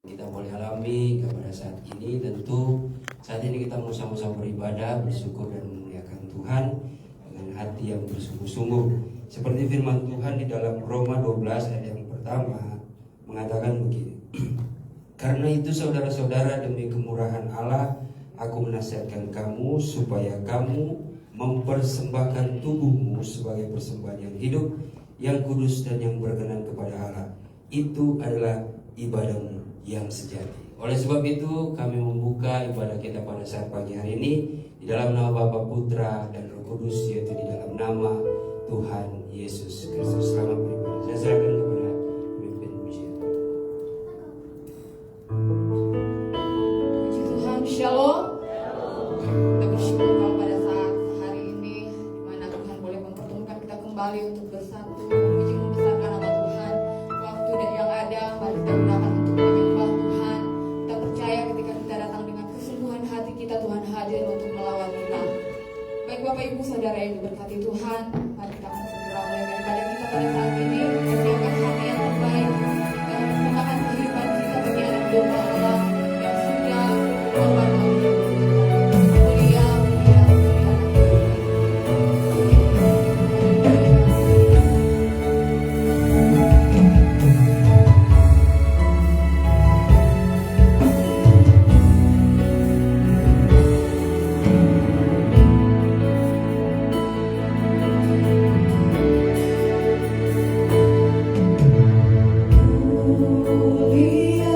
Kita boleh alami kepada saat ini. Tentu saat ini kita mau sama-sama beribadah, bersyukur dan memuliakan Tuhan dengan hati yang bersungguh-sungguh. Seperti firman Tuhan di dalam Roma 12 ayat yang pertama mengatakan begini. Karena itu saudara-saudara, demi kemurahan Allah, aku menasihatkan kamu supaya kamu mempersembahkan tubuhmu sebagai persembahan yang hidup, yang kudus dan yang berkenan kepada Allah. Itu adalah ibadahmu yang sejati. Oleh sebab itu kami membuka ibadah kita pada saat pagi hari ini di dalam nama Bapa, Putra dan Roh Kudus, yaitu di dalam nama Tuhan Yesus Kristus. Selamat beribadah. Saya serahkan kepada pemimpin pujian. Puji Tuhan, Shalom. Kita bersyukur kalau pada saat hari ini di mana Tuhan boleh mempertemukan kita kembali untuk bersatu, memuji membesarkan nama Tuhan. Waktu yang ada, mari kita gunakan untuk menyembah Tuhan. Kita percaya ketika kita datang dengan kesungguhan hati kita, Tuhan hadir untuk melawan kita. Baik Bapak Ibu Saudara yang diberkati Tuhan, mari kita akan segera mulai daripada kita pada saat ini mempersiapkan hati yang terbaik dan mempersembahkan kehidupan kita bagi anak domba Allah yang sudah berkorban maut. Mulia, mulia, mulia. Mulia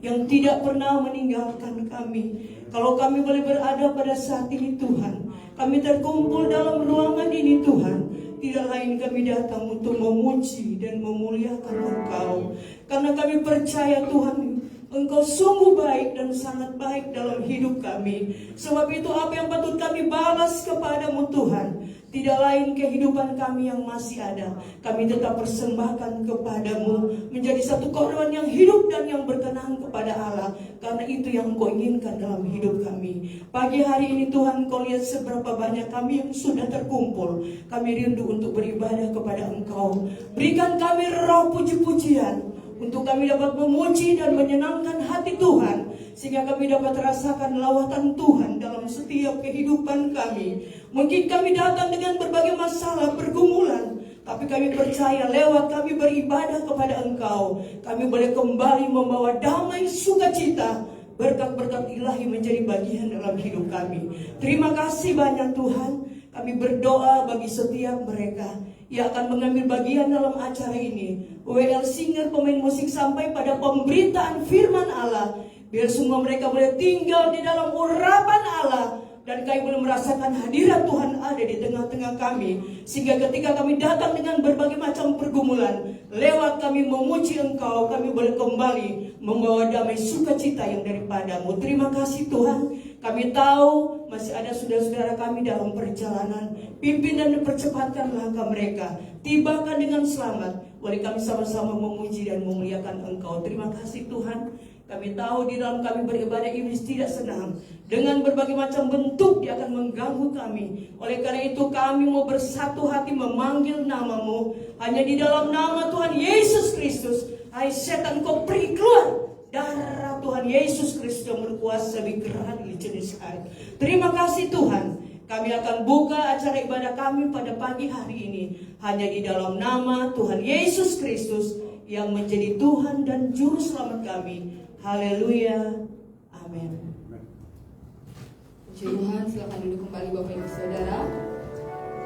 yang tidak pernah meninggalkan kami. Kalau kami boleh berada pada saat ini Tuhan, kami terkumpul dalam ruangan ini Tuhan, tidak lain kami datang untuk memuji dan memuliakan Engkau. Karena kami percaya Tuhan, Engkau sungguh baik dan sangat baik dalam hidup kami. Sebab itu apa yang patut kami balas kepadamu Tuhan, tidak lain kehidupan kami yang masih ada, kami tetap persembahkan kepadamu menjadi satu korban yang hidup dan yang berkenan kepada Allah. Karena itu yang Engkau inginkan dalam hidup kami. Pagi hari ini Tuhan, Engkau lihat seberapa banyak kami yang sudah terkumpul. Kami rindu untuk beribadah kepada Engkau. Berikan kami roh puji-pujian untuk kami dapat memuji dan menyenangkan hati Tuhan, sehingga kami dapat rasakan lawatan Tuhan dalam setiap kehidupan kami. Mungkin kami datang dengan berbagai masalah, pergumulan, tapi kami percaya lewat kami beribadah kepada Engkau, kami boleh kembali membawa damai sukacita, berkat-berkat ilahi menjadi bagian dalam hidup kami. Terima kasih banyak Tuhan. Kami berdoa bagi setiap mereka yang akan mengambil bagian dalam acara ini. WL Singer, pemain musik, sampai pada pemberitaan firman Allah. Biar semua mereka boleh tinggal di dalam urapan Allah, dan kami boleh merasakan hadirat Tuhan ada di tengah-tengah kami. Sehingga ketika kami datang dengan berbagai macam pergumulan, lewat kami memuji Engkau, kami boleh kembali membawa damai sukacita yang daripadamu. Terima kasih Tuhan. Kami tahu masih ada saudara-saudara kami dalam perjalanan. Pimpin dan percepatkan langkah mereka, tibakan dengan selamat. Boleh kami sama-sama memuji dan memuliakan Engkau. Terima kasih Tuhan. Kami tahu di dalam kami beribadah iblis tidak senang. Dengan berbagai macam bentuk dia akan mengganggu kami. Oleh karena itu kami mau bersatu hati memanggil namamu. Hanya di dalam nama Tuhan Yesus Kristus, hai setan, kau pergi keluar. Darah Tuhan Yesus Kristus yang berkuasa dikerahkan di jenis hari. Terima kasih Tuhan. Kami akan buka acara ibadah kami pada pagi hari ini hanya di dalam nama Tuhan Yesus Kristus yang menjadi Tuhan dan Juru Selamat kami. Haleluya. Amin. Puji Tuhan, silakan duduk kembali Bapak Ibu Saudara.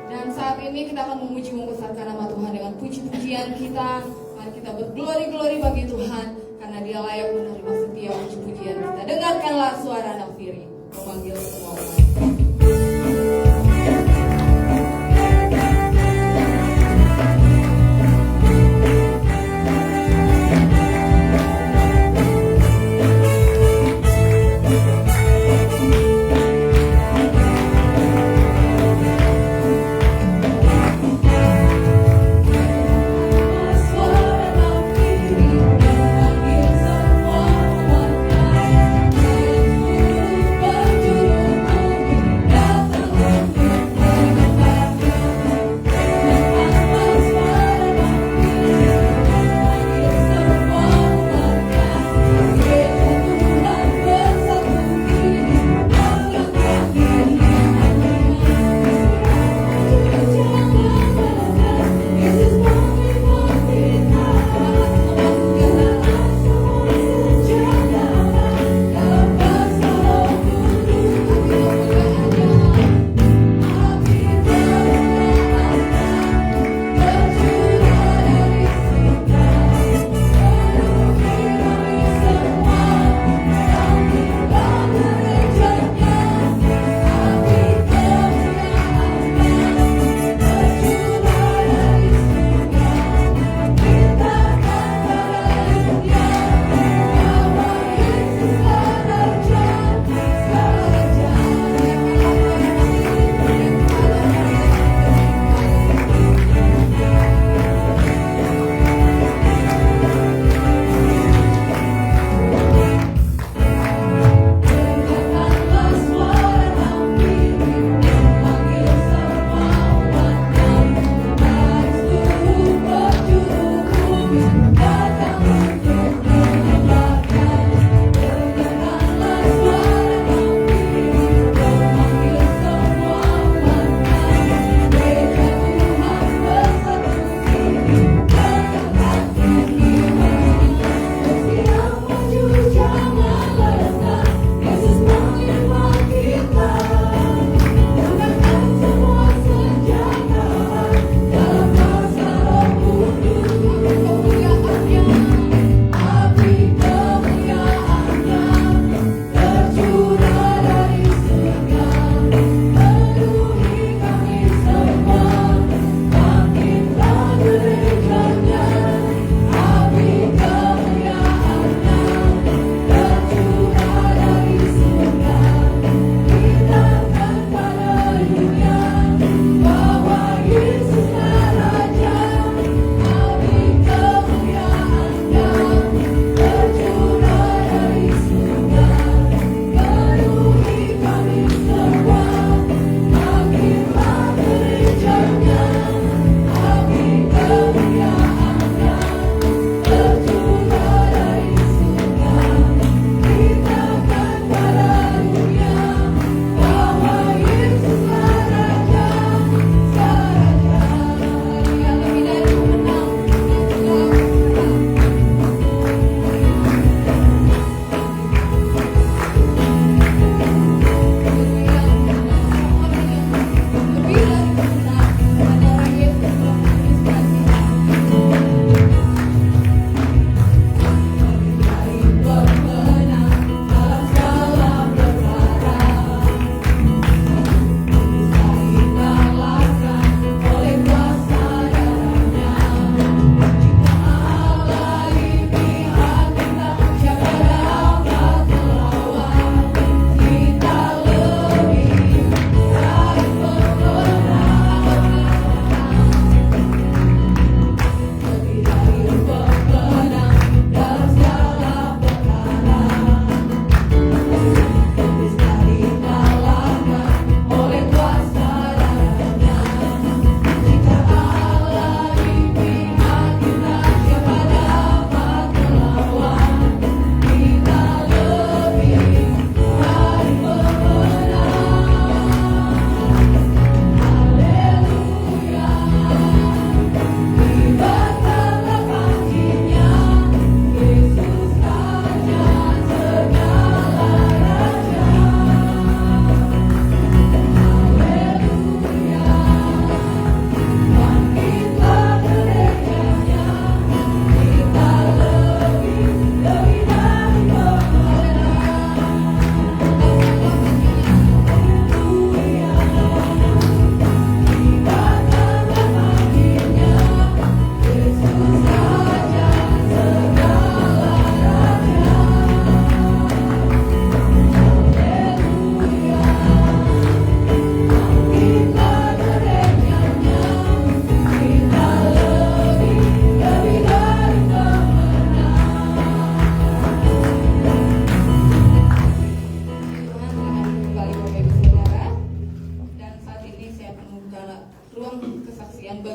Dan saat ini kita akan memuji membesarkan nama Tuhan dengan puji-pujian kita. Mari kita berglori-glori bagi Tuhan, karena Dia layak menerima setiap puji-pujian kita. Dengarkanlah suara anak tiri memanggil semua umat. Berjuru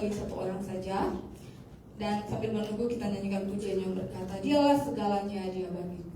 bagi satu orang saja. Dan sambil menunggu kita nyanyikan pujian yang berkata, Dialah segalanya, Dia bagiku.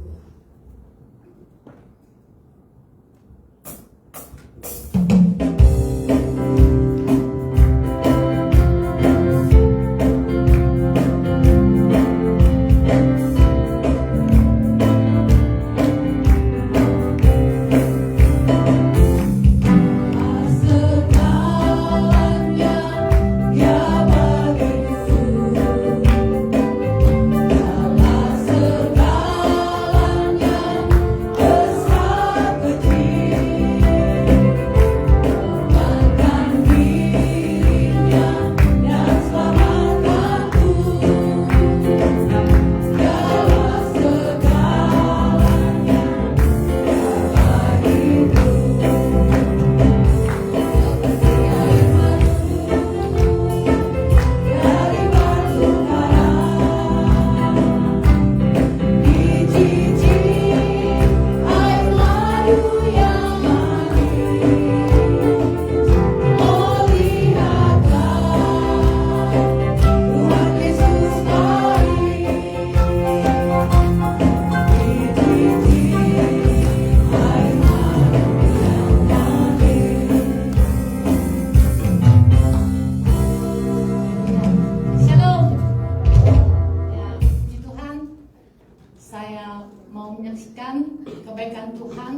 Kebaikan Tuhan,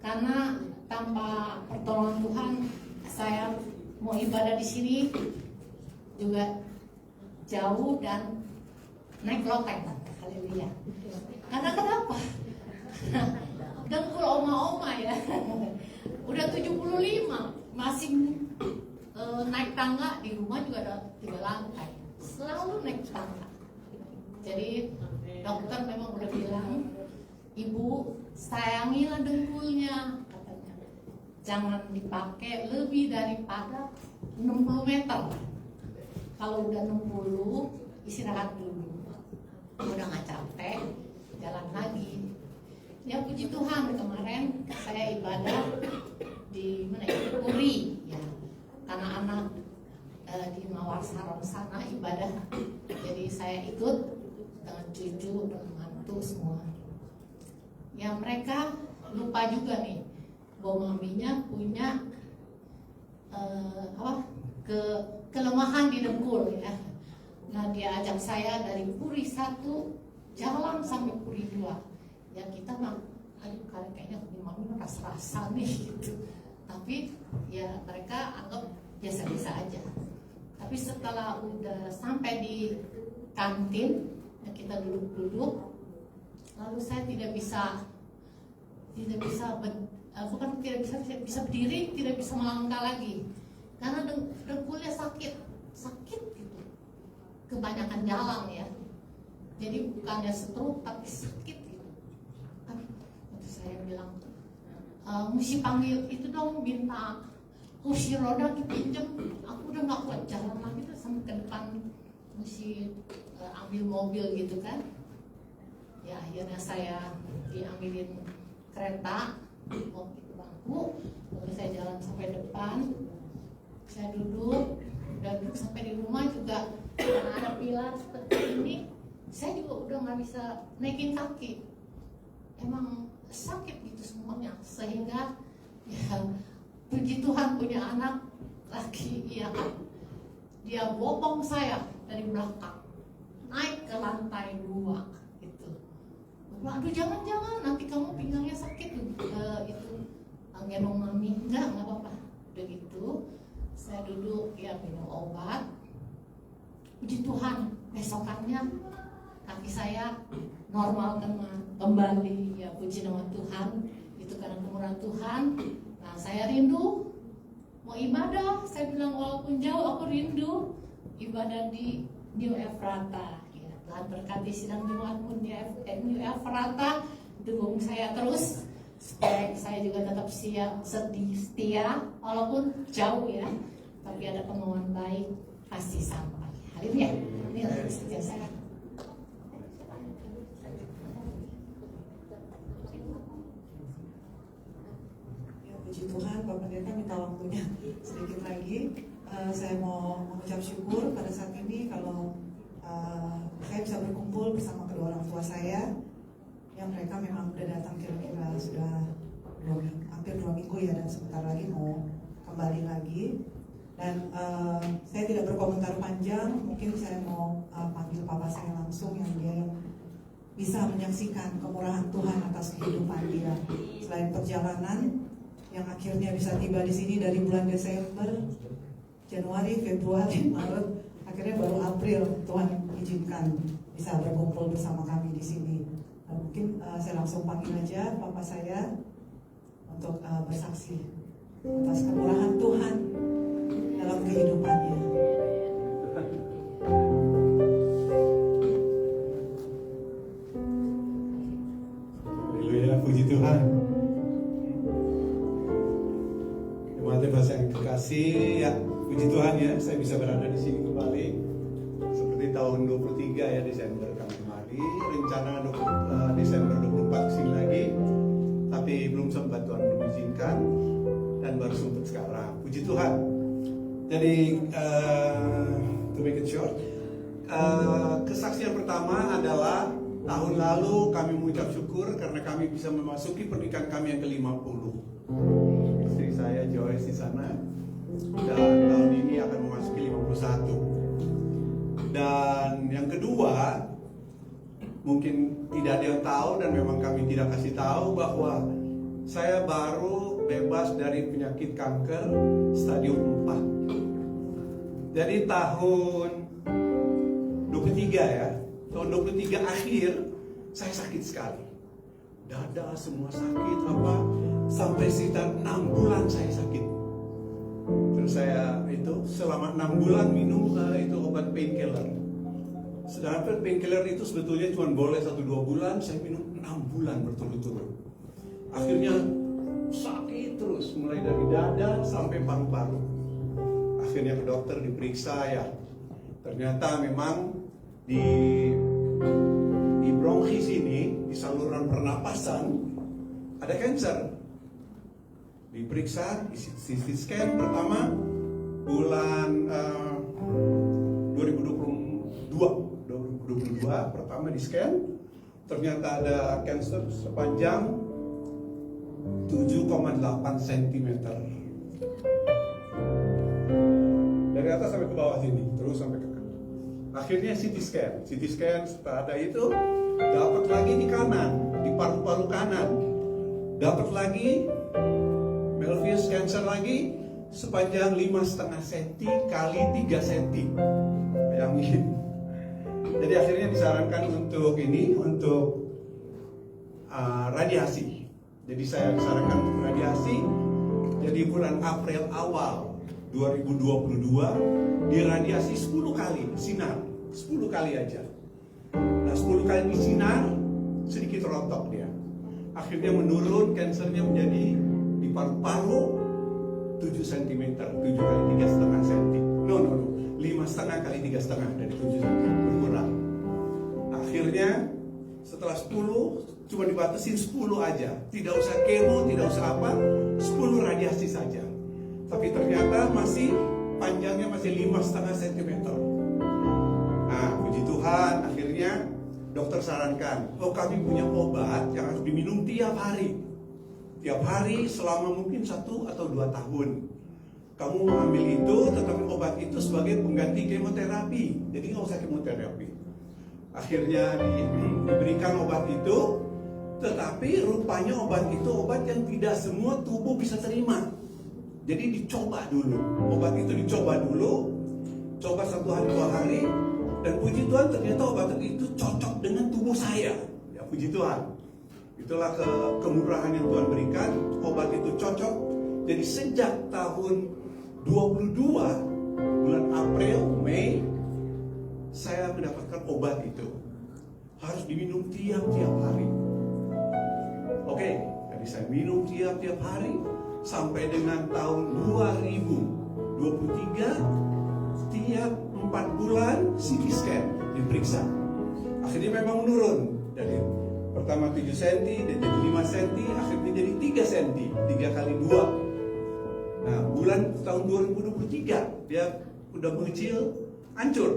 karena tanpa pertolongan Tuhan saya mau ibadah di sini juga jauh dan naik loteng. Haleluya. Karena kenapa? Dengkul oma-oma ya. Udah 75 masih naik tangga, di rumah juga ada 3 lantai. Selalu naik tangga. Jadi dokter memang udah bilang, Ibu, sayangilah dengkulnya, katanya. Jangan dipakai lebih daripada 60 meter. Kalau udah 60, istirahat dulu. Udah gak capek, jalan lagi. Ya puji Tuhan, kemarin saya ibadah di mana ya? Puri, ya. Karena anak di Mawar Saron sana ibadah. Jadi saya ikut dengan cucu dan mantu semua. Ya mereka lupa juga nih bahwa maminya punya kelemahan di dengkul ya. Nah dia ajak saya dari Puri 1 jalan sampai Puri 2. Ya kita mah, aduh kayaknya mami rasa-rasa nih gitu. Tapi ya mereka anggap biasa-biasa aja. Tapi setelah udah sampai di kantin, ya kita duduk-duduk. Lalu saya tidak bisa berdiri, tidak bisa melangkah lagi karena dengkulnya sakit gitu. Kebanyakan jalan ya, jadi bukannya stroke tapi sakit gitu. Terus saya bilang, mesti panggil itu dong, minta kursi roda dipinjem. Aku udah nggak kuat jalan lagi tuh sampai ke depan, mesti ambil mobil gitu kan. Ya akhirnya saya diambilin kereta, mau itu bangku, lalu saya jalan sampai depan, saya duduk sampai di rumah juga karena ada pilar seperti ini, saya juga udah nggak bisa naikin kaki, emang sakit gitu semuanya, sehingga ya puji Tuhan punya anak laki, ya kan, dia bopong saya dari belakang naik ke lantai 2. Aduh jangan nanti kamu pinggangnya sakit itu gendong mami. Enggak apa-apa. Udah gitu saya duduk ya minum obat. Puji Tuhan besokannya kaki saya normal kembali, ya puji nama Tuhan. Itu karena kemurahan Tuhan. Nah saya rindu mau ibadah, saya bilang walaupun jauh aku rindu ibadah di New Ephrata. Tuhan berkati sidang Jumatmu di New Ephrata, dukung saya terus supaya saya juga tetap setia walaupun jauh ya, tapi ada kemauan baik pasti sampai. Haleluya. Inilah setia saya. Ya, puji Tuhan, Bapak Pendeta minta waktunya sedikit lagi. Saya mau mengucap syukur pada saat ini kalau saya bisa berkumpul bersama kedua orang tua saya yang mereka memang sudah datang kira-kira sudah hampir 2 minggu ya, dan sebentar lagi mau kembali lagi. Dan saya tidak berkomentar panjang, mungkin saya mau panggil papa saya langsung yang dia bisa menyaksikan kemurahan Tuhan atas kehidupan dia. Selain perjalanan yang akhirnya bisa tiba di sini dari bulan Desember, Januari, Februari, Maret, akhirnya baru April Tuhan izinkan bisa berkumpul bersama kami di sini. Mungkin saya langsung panggil aja papa saya untuk bersaksi atas kemurahan Tuhan dalam kehidupannya. Haleluya, puji Tuhan. Teman-teman saya yang kekasih, ya puji Tuhan ya, saya bisa berada di sini kembali. Seperti tahun 23 ya, Desember kami kembali. Rencana Desember 24 kesini lagi, tapi belum sempat, Tuhan mengizinkan, dan baru sempat sekarang. Puji Tuhan. Jadi to make it short, kesaksian pertama adalah tahun lalu kami mengucap syukur karena kami bisa memasuki pernikahan kami yang ke-50. Istri saya Joyce di sana, dan tahun ini akan memasuki 51. Dan yang kedua, mungkin tidak ada yang tahu dan memang kami tidak kasih tahu bahwa saya baru bebas dari penyakit kanker stadium 4. Jadi tahun 23 ya, tahun 23 akhir saya sakit sekali. Dada semua sakit, sampai sekitar 6 bulan saya sakit. Terus saya itu selama 6 bulan minum itu obat painkiller. Sedangkan painkiller itu sebetulnya cuma boleh 1-2 bulan, saya minum 6 bulan berturut-turut. Akhirnya sakit terus, mulai dari dada sampai paru-paru. Akhirnya ke dokter diperiksa ya, ternyata memang di bronchis ini, di saluran pernapasan ada kanker. Diperiksa, di CT scan pertama bulan 2022 pertama di scan, ternyata ada kanker sepanjang 7,8 cm. Dari atas sampai ke bawah sini, terus sampai ke kanan. Akhirnya CT scan setelah ada itu dapat lagi di kanan, di paru-paru kanan, dapat lagi Melvius cancer lagi sepanjang 5,5 cm kali 3 cm. Bayangin. Jadi akhirnya disarankan untuk radiasi. Jadi saya disarankan untuk radiasi. Jadi bulan April awal 2022 diradiasi 10 kali sinar, 10 kali aja. Nah 10 kali disinar sedikit rontok dia. Akhirnya menurun, kansernya menjadi di paru-paru 7 cm, 7 kali 3,5 cm. No, 5,5 kali 3,5 dari 7 cm berkurang. Akhirnya setelah 10 cuma dibatasin 10 aja, tidak usah kemo, tidak usah apa, 10 radiasi saja. Tapi ternyata panjangnya masih 5,5 cm. Nah, puji Tuhan, akhirnya dokter sarankan, kami punya obat yang harus diminum tiap hari. Tiap hari selama mungkin 1 atau 2 tahun. Kamu ambil itu, tetapi obat itu sebagai pengganti kemoterapi. Jadi nggak usah kemoterapi. Akhirnya diberikan obat itu, tetapi rupanya obat itu obat yang tidak semua tubuh bisa terima. Jadi dicoba dulu, obat itu dicoba dulu, coba 1 hari 2 hari, dan puji Tuhan ternyata obat itu cocok dengan tubuh saya. Ya puji Tuhan. Itulah kemurahan yang Tuhan berikan, obat itu cocok. Jadi sejak tahun 22 bulan April, Mei, saya mendapatkan obat itu. Harus diminum tiap-tiap hari. Oke, jadi saya minum tiap-tiap hari sampai dengan tahun 2023 tiap 4 bulan CT scan diperiksa. Akhirnya memang menurun dari pertama 7 cm, dan jadi 5 cm, akhirnya jadi 3 cm, 3 kali 2. Nah, tahun 2023 dia udah mengecil, hancur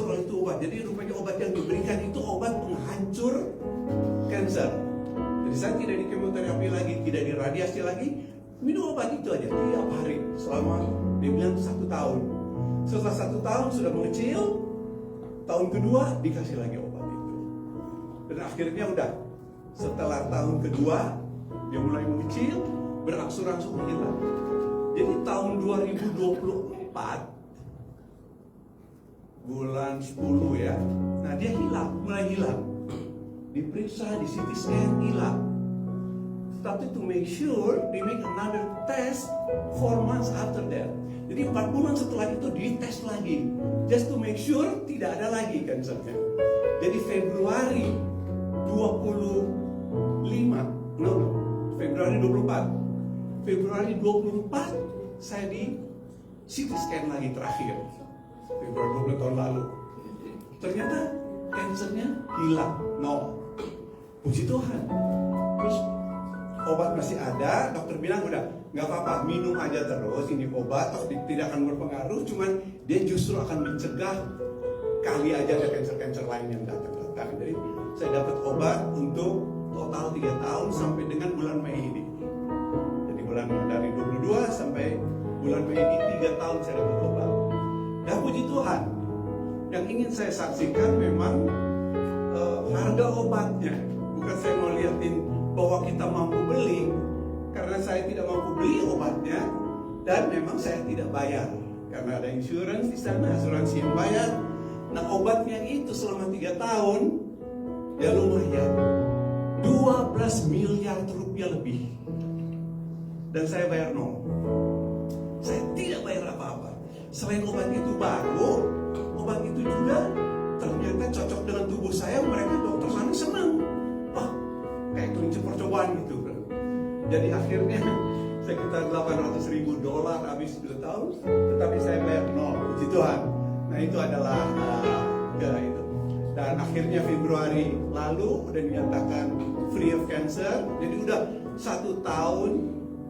oleh itu obat. Jadi rupanya obat yang diberikan itu obat penghancur kanker. Jadi saya tidak di kemoterapi lagi, tidak di radiasi lagi, minum obat itu aja tiap hari selama dia bilang 1 tahun. Setelah 1 tahun sudah mengecil, tahun kedua dikasih lagi obat itu. Dan akhirnya udah setelah tahun kedua dia mulai mengecil, berangsur-angsur hilang. Jadi tahun 2024 bulan 10 ya, nah dia hilang, mulai hilang. Diperiksa di CT scan hilang. Tapi to make sure, they make another test 4 months after that. Jadi 4 bulan setelah itu dites lagi, just to make sure tidak ada lagi kansernya. Jadi Februari 24 saya di CT scan lagi terakhir Februari 20 tahun lalu. Ternyata kansernya hilang, no. Puji Tuhan. Terus obat masih ada, dokter bilang udah nggak apa-apa, minum aja terus ini obat, tidak akan berpengaruh, cuman dia justru akan mencegah kali aja ada kanker-kanker lain yang datang. Jadi saya dapat obat untuk total 3 tahun sampai dengan bulan Mei ini. Jadi bulan dari 22 sampai bulan Mei ini 3 tahun saya dapat obat. Dan puji Tuhan, yang ingin saya saksikan memang harga obatnya. Bukan saya mau liatin bahwa kita mampu beli, karena saya tidak mampu beli obatnya, dan memang saya tidak bayar karena ada insurance di sana, asuransi yang bayar. Nah obatnya itu selama 3 tahun ya lumayan 12 miliar rupiah lebih, dan saya bayar nol. Saya tidak bayar apa-apa. Selain obat itu baru, obat itu juga ternyata cocok dengan tubuh saya. Mereka dokter sana senang, wah kayak kelinci percobaan gitu. Jadi akhirnya sekitar $800,000 habis 2 tahun, tetapi saya bayar nol. Puji Tuhan. Nah itu adalah itu. Dan akhirnya Februari lalu udah dinyatakan free of cancer. Jadi udah 1 tahun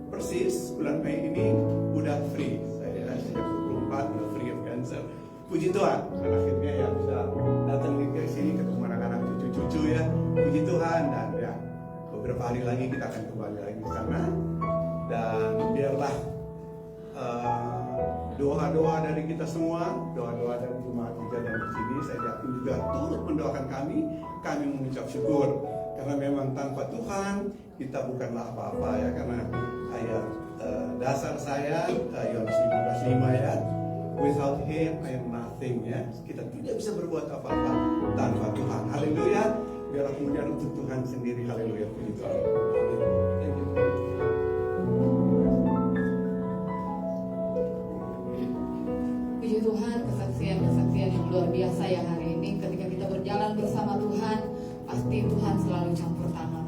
persis bulan Mei ini udah free. Saya sejak 24 udah free of cancer. Puji Tuhan. Dan akhirnya ya bisa datang ke sini ketemu anak-anak cucu-cucu ya. Puji Tuhan. Dan ya beberapa hari lagi kita akan kembali lagi ke sana. Dan biarlah doa-doa dari kita semua, doa-doa dari jemaat juga dan di sini, saya yakin juga turut mendoakan kami mengucap syukur karena memang tanpa Tuhan kita bukanlah apa-apa ya. Karena ayat dasar saya Yohanes 15:5 ya, without Him I am nothing ya. Kita tidak bisa berbuat apa-apa tanpa Tuhan. Haleluya. Biarlah kemudian untuk Tuhan sendiri. Haleluya. Puji Tuhan. Thank you. Puji Tuhan, kesaksian yang luar biasa ya hari ini. Ketika kita berjalan bersama Tuhan, pasti Tuhan selalu campur tangan.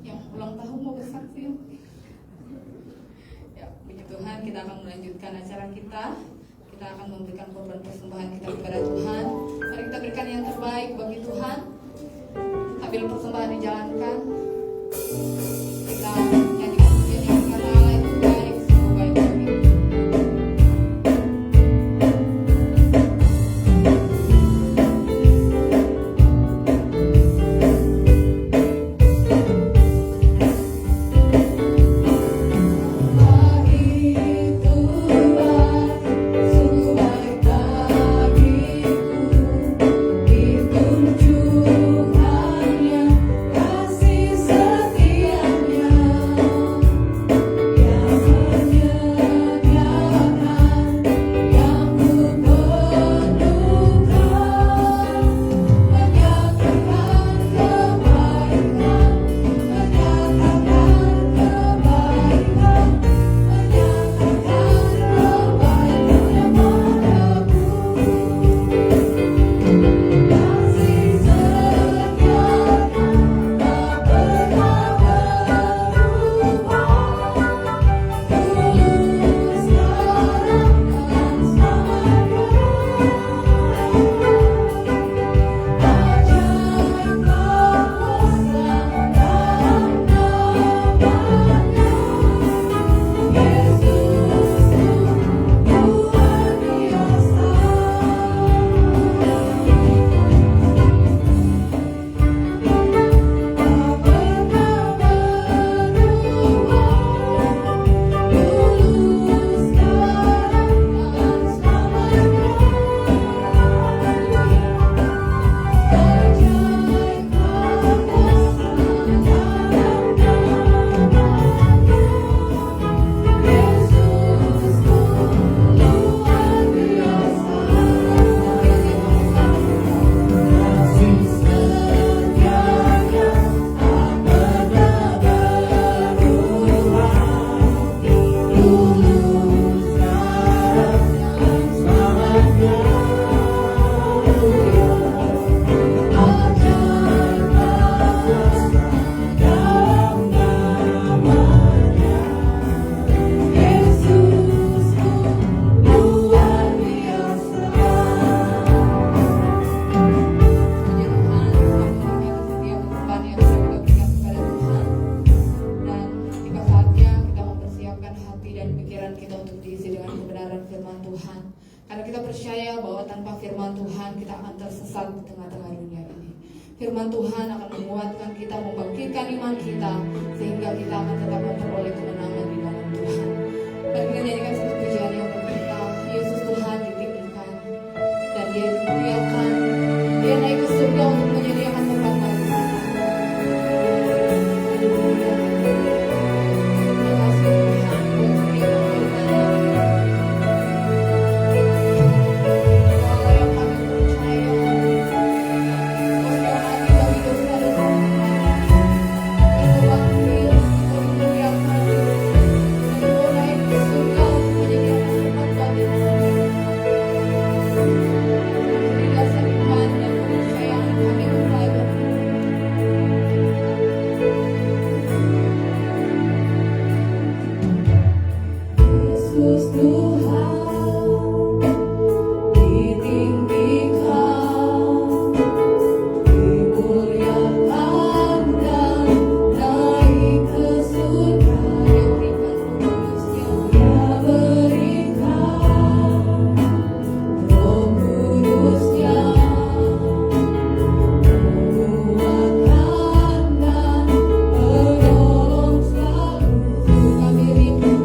Yang ulang tahun mau bersaksi? Ya, puji Tuhan, kita akan melanjutkan acara kita. Kita akan memberikan korban persembahan kita kepada Tuhan. Mari kita berikan yang terbaik bagi Tuhan. Sambil persembahan dijalankan, kita nyanyikan pujian yang karena Allah itu baik, sungguh baik bagi kita. Kasih setianya Tuhan. Karena kita percaya bahwa tanpa firman Tuhan kita akan tersesat di tengah-tengah dunia ini. Firman Tuhan akan menguatkan kita, membangkitkan iman kita, sehingga kita akan tetap memperoleh kemenangan di dalam Tuhan. Mari kita nyanyikan satu pujian yang berkata, Yesus Tuhan ditinggikan dan Dia dimuliakan, Dia naik ke surga untuk menyediakan tempat bagi kita. Terima kasih Tuhan buat setiap pemberitaan-Nya. Allah yang kami percaya, Kau sudah hadir bagi dosa dan Kau bangkit, Kau dimuliakan, dan Kau naik ke surga untuk menyediakan tempat bagi kami. Beri dasar iman dan kepercayaan kami kepada Yesus Tuhan ditinggikan, dimuliakan dan naik ke surga. Dia berikan Roh Kudus-Nya, menguatkan dan menolong selalu. Kami rindu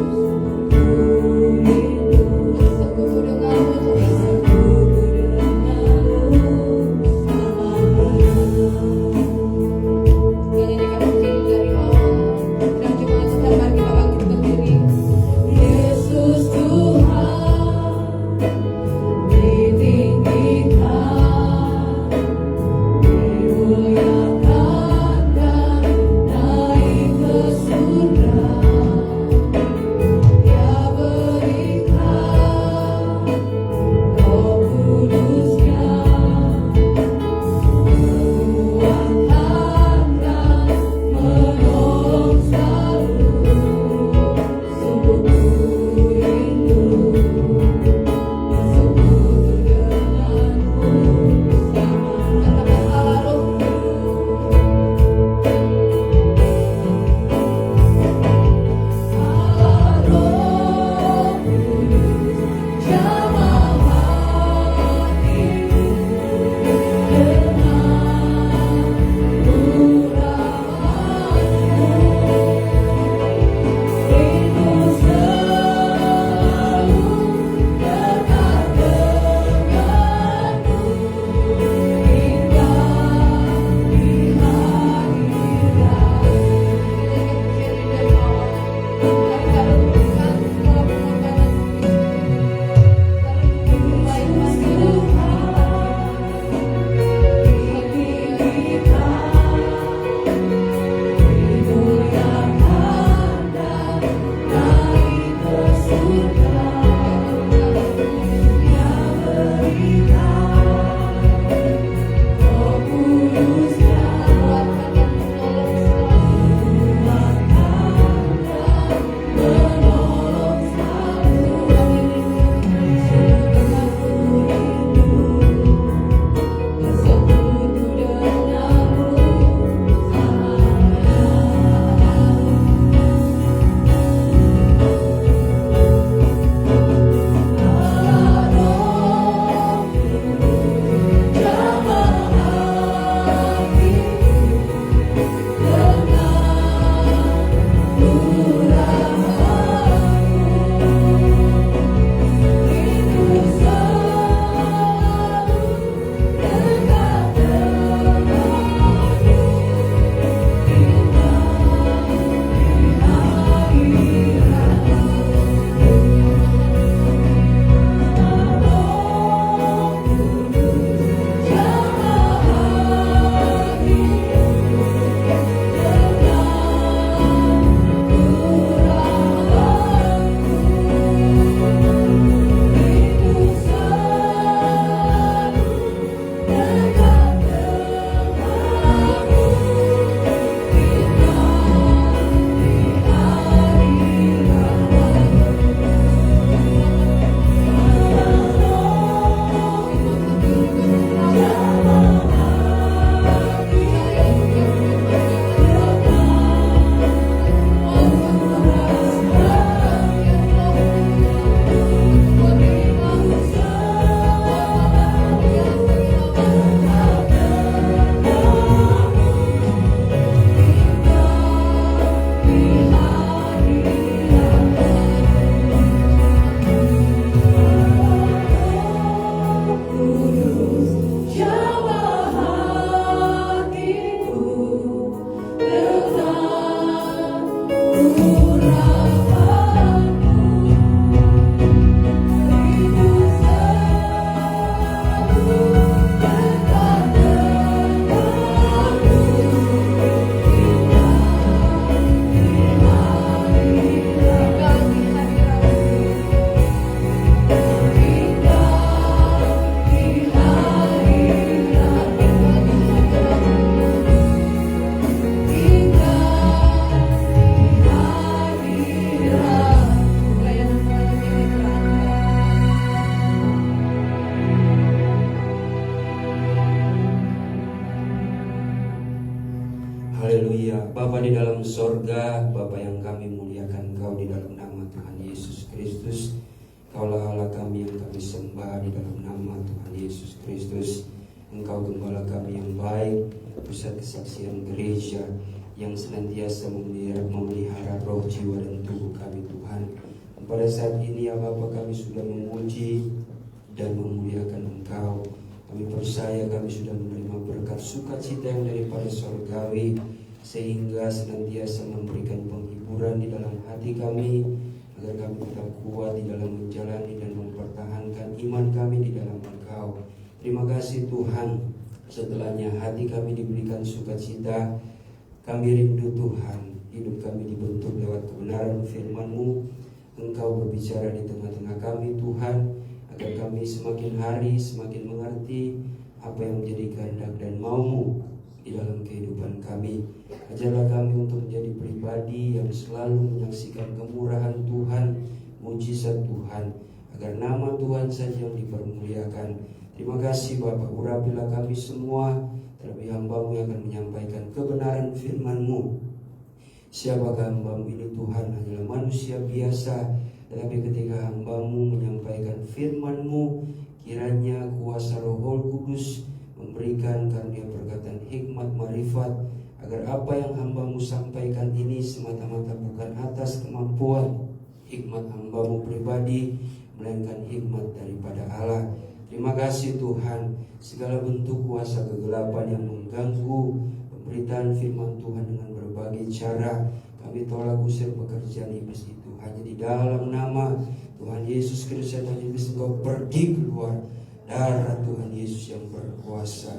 sorga, Bapa yang kami muliakan Engkau di dalam nama Tuhan Yesus Kristus. Kaulah Allah kami yang kami sembah di dalam nama Tuhan Yesus Kristus. Engkau gembala kami yang baik, pusat kesaksian gereja yang senantiasa memelihara roh, jiwa, dan tubuh kami Tuhan. Pada saat ini ya Bapa, kami sudah memuji dan memuliakan Engkau. Kami percaya kami sudah menerima berkat sukacita yang daripada surgawi, sehingga senantiasa memberikan penghiburan di dalam hati kami, agar kami tetap kuat di dalam menjalani dan mempertahankan iman kami di dalam Engkau. Terima kasih Tuhan, setelahnya hati kami diberikan sukacita. Kami rindu Tuhan, hidup kami dibentuk lewat kebenaran firman-Mu. Engkau berbicara di tengah-tengah kami Tuhan, agar kami semakin hari semakin mengerti apa yang menjadi kehendak dan mau-Mu di dalam kehidupan kami. Ajarlah kami untuk menjadi pribadi yang selalu menyaksikan kemurahan Tuhan, mujizat Tuhan, agar nama Tuhan saja yang dipermuliakan. Terima kasih Bapak, urapilah kami semua, terlebih hamba-Mu yang akan menyampaikan kebenaran firman-Mu. Siapakah hamba-Mu ini Tuhan? Hanyalah manusia biasa, tetapi ketika hamba-Mu menyampaikan firman-Mu, kiranya kuasa Roh Kudus memberikan karunia perkataan hikmat marifat, agar apa yang hamba-Mu sampaikan ini semata-mata bukan atas kemampuan hikmat hamba-Mu pribadi, melainkan hikmat daripada Allah. Terima kasih Tuhan, segala bentuk kuasa kegelapan yang mengganggu pemberitaan firman Tuhan dengan berbagai cara, kami tolak usir pekerjaan iblis itu. Hanya di dalam nama Tuhan Yesus Kristus setan iblis engkau pergi keluar. Darah Tuhan Yesus yang berkuasa.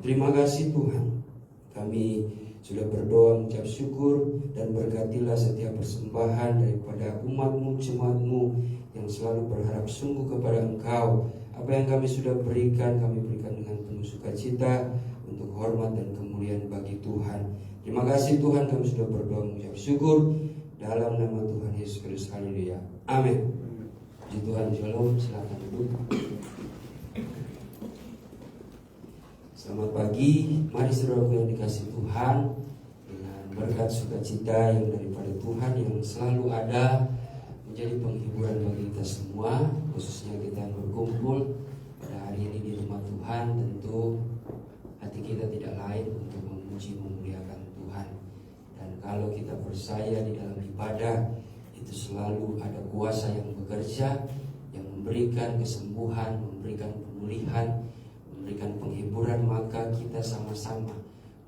Terima kasih Tuhan, kami sudah berdoa mengucap syukur, dan berkatilah setiap persembahan daripada umat-Mu, jemaat-Mu yang selalu berharap sungguh kepada Engkau. Apa yang kami sudah berikan, kami berikan dengan penuh sukacita untuk hormat dan kemuliaan bagi Tuhan. Terima kasih Tuhan, kami sudah berdoa mengucap syukur dalam nama Tuhan Yesus Kristus. Haleluya. Amin. Puji Tuhan. Shalom. Silakan duduk. Selamat pagi. Mari saudaraku yang dikasihi Tuhan, dengan berkat sukacita yang daripada Tuhan yang selalu ada menjadi penghiburan bagi kita semua, khususnya kita yang berkumpul pada hari ini di rumah Tuhan. Tentu hati kita tidak lain untuk memuji memuliakan Tuhan. Dan kalau kita percaya di dalam ibadah, itu selalu ada kuasa yang bekerja, yang memberikan kesembuhan, memberikan pemulihan, memberikan penghiburan. Maka kita sama-sama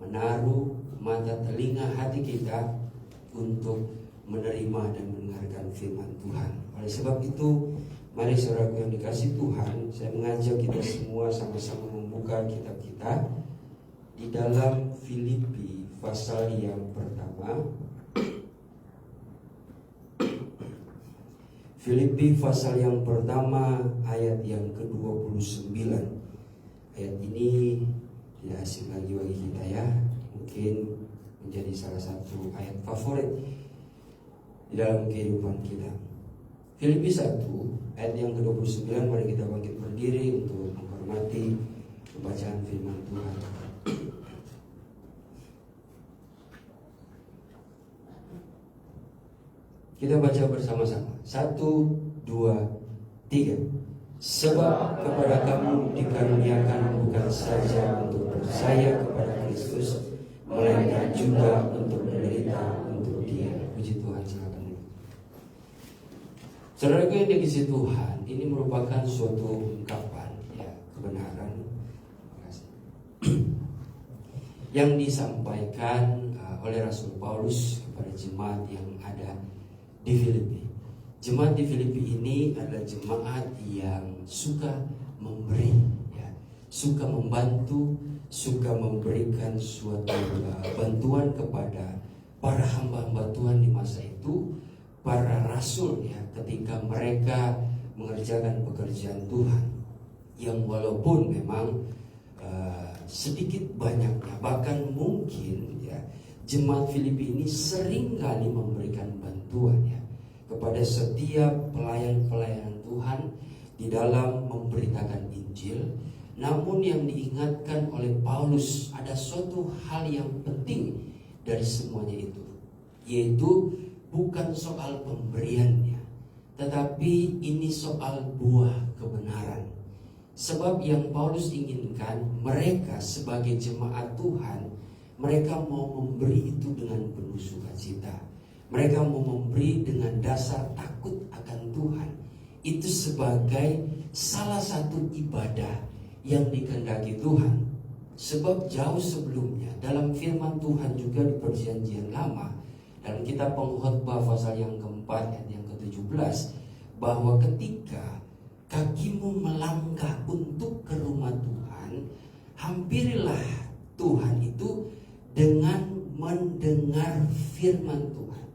menaruh mata telinga hati kita untuk menerima dan mendengarkan firman Tuhan. Oleh sebab itu, mari saudaraku yang dikasihi Tuhan, saya mengajak kita semua sama-sama membuka kitab kita di dalam Filipi pasal yang pertama. Filipi pasal yang pertama ayat yang ke-29. Ayat ini tidak asing lagi bagi kita ya. Mungkin menjadi salah satu ayat favorit di dalam kehidupan kita. Filipi 1 ayat yang ke-29. Mari kita bangkit berdiri untuk menghormati pembacaan firman Tuhan. Kita baca bersama-sama. 1, 2, 3. Sebab kepada kamu dikaruniakan bukan saja untuk percaya kepada Kristus, melainkan juga untuk menderita untuk Dia. Puji Tuhan. Silakan. Saudaraku yang dikasihi Tuhan, ini merupakan suatu ungkapan ya, kebenaran yang disampaikan oleh Rasul Paulus kepada jemaat yang ada di Filipi. Jemaat di Filipi ini adalah jemaat yang suka memberi, ya, suka membantu, suka memberikan suatu bantuan kepada para hamba-hamba Tuhan di masa itu, para rasul ya, ketika mereka mengerjakan pekerjaan Tuhan, yang walaupun memang sedikit banyaknya, bahkan mungkin ya, jemaat Filipi ini sering kali memberikan bantuan ya kepada setiap pelayan-pelayan Tuhan di dalam memberitakan Injil. Namun yang diingatkan oleh Paulus, ada suatu hal yang penting dari semuanya itu, yaitu bukan soal pemberiannya, tetapi ini soal buah kebenaran. Sebab yang Paulus inginkan mereka sebagai jemaat Tuhan, mereka mau memberi itu dengan penuh sukacita. Mereka mau memberi dengan dasar takut akan Tuhan. Itu sebagai salah satu ibadah yang dikehendaki Tuhan. Sebab jauh sebelumnya dalam firman Tuhan juga di Perjanjian Lama, dalam kitab Pengkhotbah pasal yang keempat ayat yang ke-17, bahwa ketika kakimu melangkah untuk ke rumah Tuhan, hampirilah Tuhan itu dengan mendengar firman Tuhan.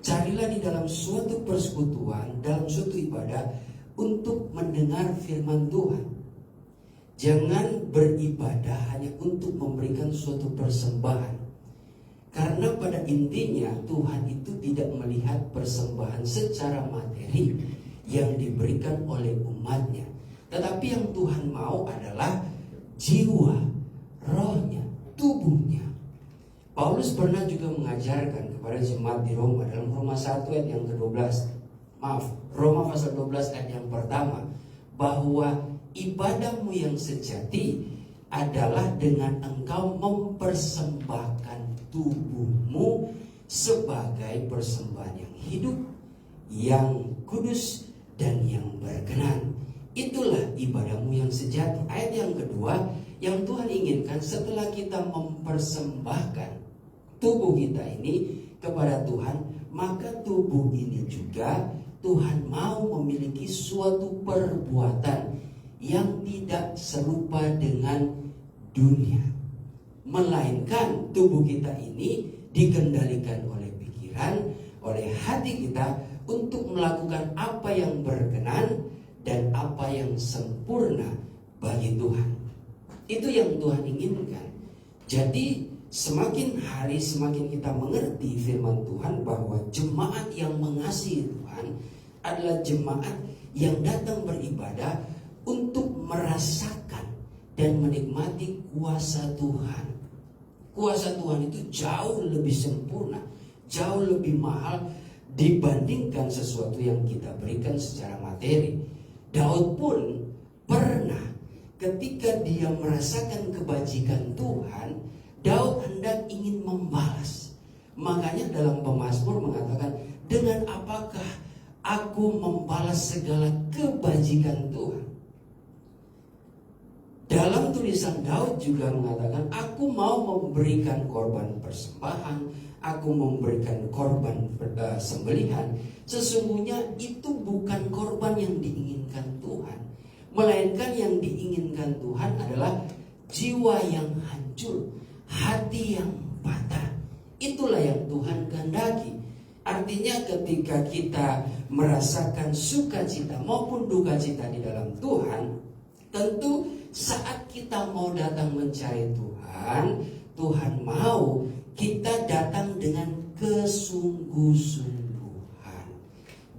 Carilah di dalam suatu persekutuan, dalam suatu ibadah untuk mendengar firman Tuhan. Jangan beribadah hanya untuk memberikan suatu persembahan. Karena pada intinya Tuhan itu tidak melihat persembahan secara materi yang diberikan oleh umatnya, tetapi yang Tuhan mau adalah jiwa, rohnya, tubuhnya. Paulus pernah juga mengajarkan kepada jemaat di Roma dalam Roma 1 ayat yang ke-12, Roma pasal 12 ayat yang pertama, bahwa ibadahmu yang sejati adalah dengan engkau mempersembahkan tubuhmu sebagai persembahan yang hidup, yang kudus, dan yang berkenan. Itulah ibadahmu yang sejati. Ayat yang kedua yang Tuhan inginkan setelah kita mempersembahkan tubuh kita ini kepada Tuhan, maka tubuh ini juga Tuhan mau memiliki suatu perbuatan yang tidak serupa dengan dunia, melainkan tubuh kita ini dikendalikan oleh pikiran, oleh hati kita untuk melakukan apa yang berkenan dan apa yang sempurna bagi Tuhan. Itu yang Tuhan inginkan. Jadi semakin hari semakin kita mengerti firman Tuhan bahwa jemaat yang mengasihi Tuhan adalah jemaat yang datang beribadah untuk merasakan dan menikmati kuasa Tuhan. Kuasa Tuhan itu jauh lebih sempurna, jauh lebih mahal dibandingkan sesuatu yang kita berikan secara materi. Daud pun pernah ketika dia merasakan kebajikan Tuhan, Daud hendak ingin membalas. Makanya dalam Pemazmur mengatakan, dengan apakah aku membalas segala kebajikan Tuhan? Dalam tulisan Daud juga mengatakan, aku mau memberikan korban persembahan, aku memberikan korban sembelihan. Sesungguhnya itu bukan korban yang diinginkan Tuhan, melainkan yang diinginkan Tuhan adalah jiwa yang hancur, hati yang patah. Itulah yang Tuhan kehendaki. Artinya ketika kita merasakan sukacita maupun duka cita di dalam Tuhan, tentu saat kita mau datang mencari Tuhan, Tuhan mau kita datang dengan kesungguh-sungguhan,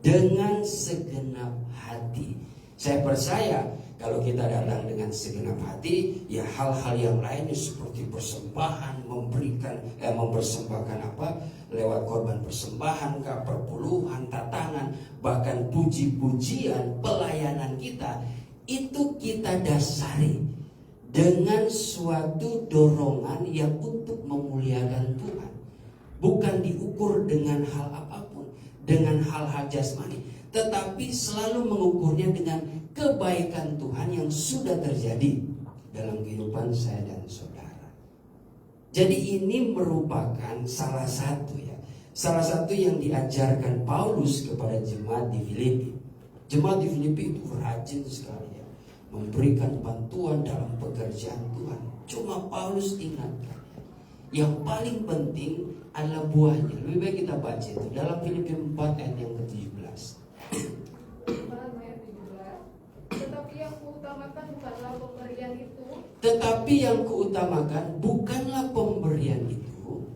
dengan segenap hati. Saya percaya kalau kita datang dengan segenap hati, ya hal-hal yang lainnya seperti persembahan, mempersembahkan apa lewat korban persembahan, perpuluhan, tatangan, bahkan puji-pujian, pelayanan kita, itu kita dasari dengan suatu dorongan yang untuk memuliakan Tuhan. Bukan diukur dengan hal apapun, dengan hal-hal jasmani, tetapi selalu mengukurnya dengan kebaikan Tuhan yang sudah terjadi dalam kehidupan saya dan saudara. Jadi ini merupakan salah satu yang diajarkan Paulus kepada jemaat di Filipi. Jemaat di Filipi itu rajin sekali ya, memberikan bantuan dalam pekerjaan Tuhan. Cuma Paulus ingatkan, yang paling penting adalah buahnya. Lebih baik kita baca itu dalam Filipi 4 ayat yang ke-17. Tetapi yang kuutamakan bukanlah pemberian itu,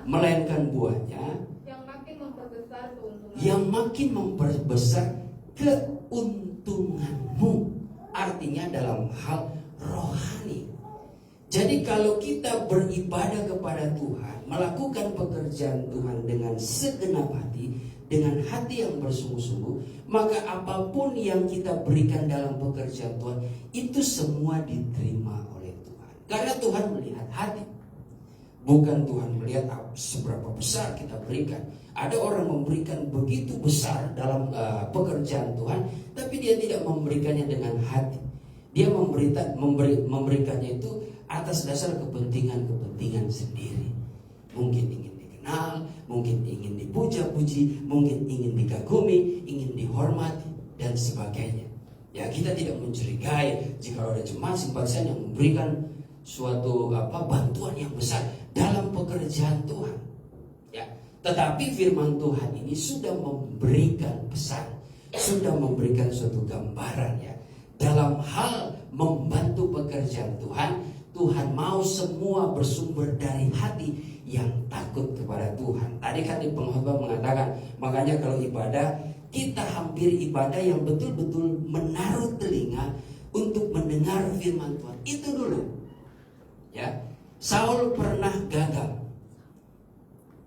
melainkan buahnya yang makin memperbesar keuntunganmu. Artinya dalam hal rohani. Jadi kalau kita beribadah kepada Tuhan, melakukan pekerjaan Tuhan dengan segenap hati, dengan hati yang bersungguh-sungguh, maka apapun yang kita berikan dalam pekerjaan Tuhan, itu semua diterima oleh Tuhan. Karena Tuhan melihat hati. Bukan Tuhan melihat seberapa besar kita berikan. Ada orang memberikan begitu besar dalam pekerjaan Tuhan, tapi dia tidak memberikannya dengan hati. Dia memberikannya itu atas dasar kepentingan sendiri. Mungkin ingin dikenal, mungkin ingin dipuja-puji, mungkin ingin dikagumi, ingin dihormati, dan sebagainya. Ya, kita tidak mencurigai jika ada jemaat simpatisan yang memberikan suatu bantuan yang besar dalam pekerjaan Tuhan. Ya, tetapi firman Tuhan ini sudah memberikan pesan, sudah memberikan suatu gambaran ya. Dalam hal membantu pekerjaan Tuhan, Tuhan mau semua bersumber dari hati yang takut kepada Tuhan. Tadi kan di pengkhotbah mengatakan, makanya kalau ibadah, kita hampir ibadah yang betul-betul menaruh telinga untuk mendengar firman Tuhan. Itu dulu. Ya, Saul pernah gagal.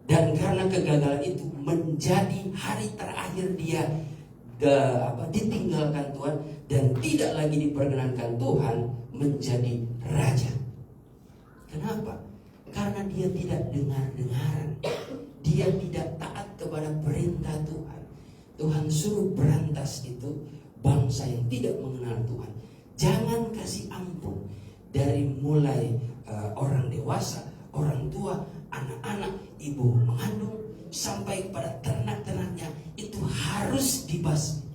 Dan karena kegagalan itu menjadi hari terakhir dia ditinggalkan Tuhan dan tidak lagi diperkenankan Tuhan menjadi raja. Kenapa? Karena dia tidak dengar-dengaran. Dia tidak taat kepada perintah Tuhan. Tuhan suruh berantas itu bangsa yang tidak mengenal Tuhan. Jangan kasih ampun. Dari mulai orang dewasa, orang tua, anak-anak, ibu mengandung, sampai kepada ternak-ternaknya, itu harus dibasmi.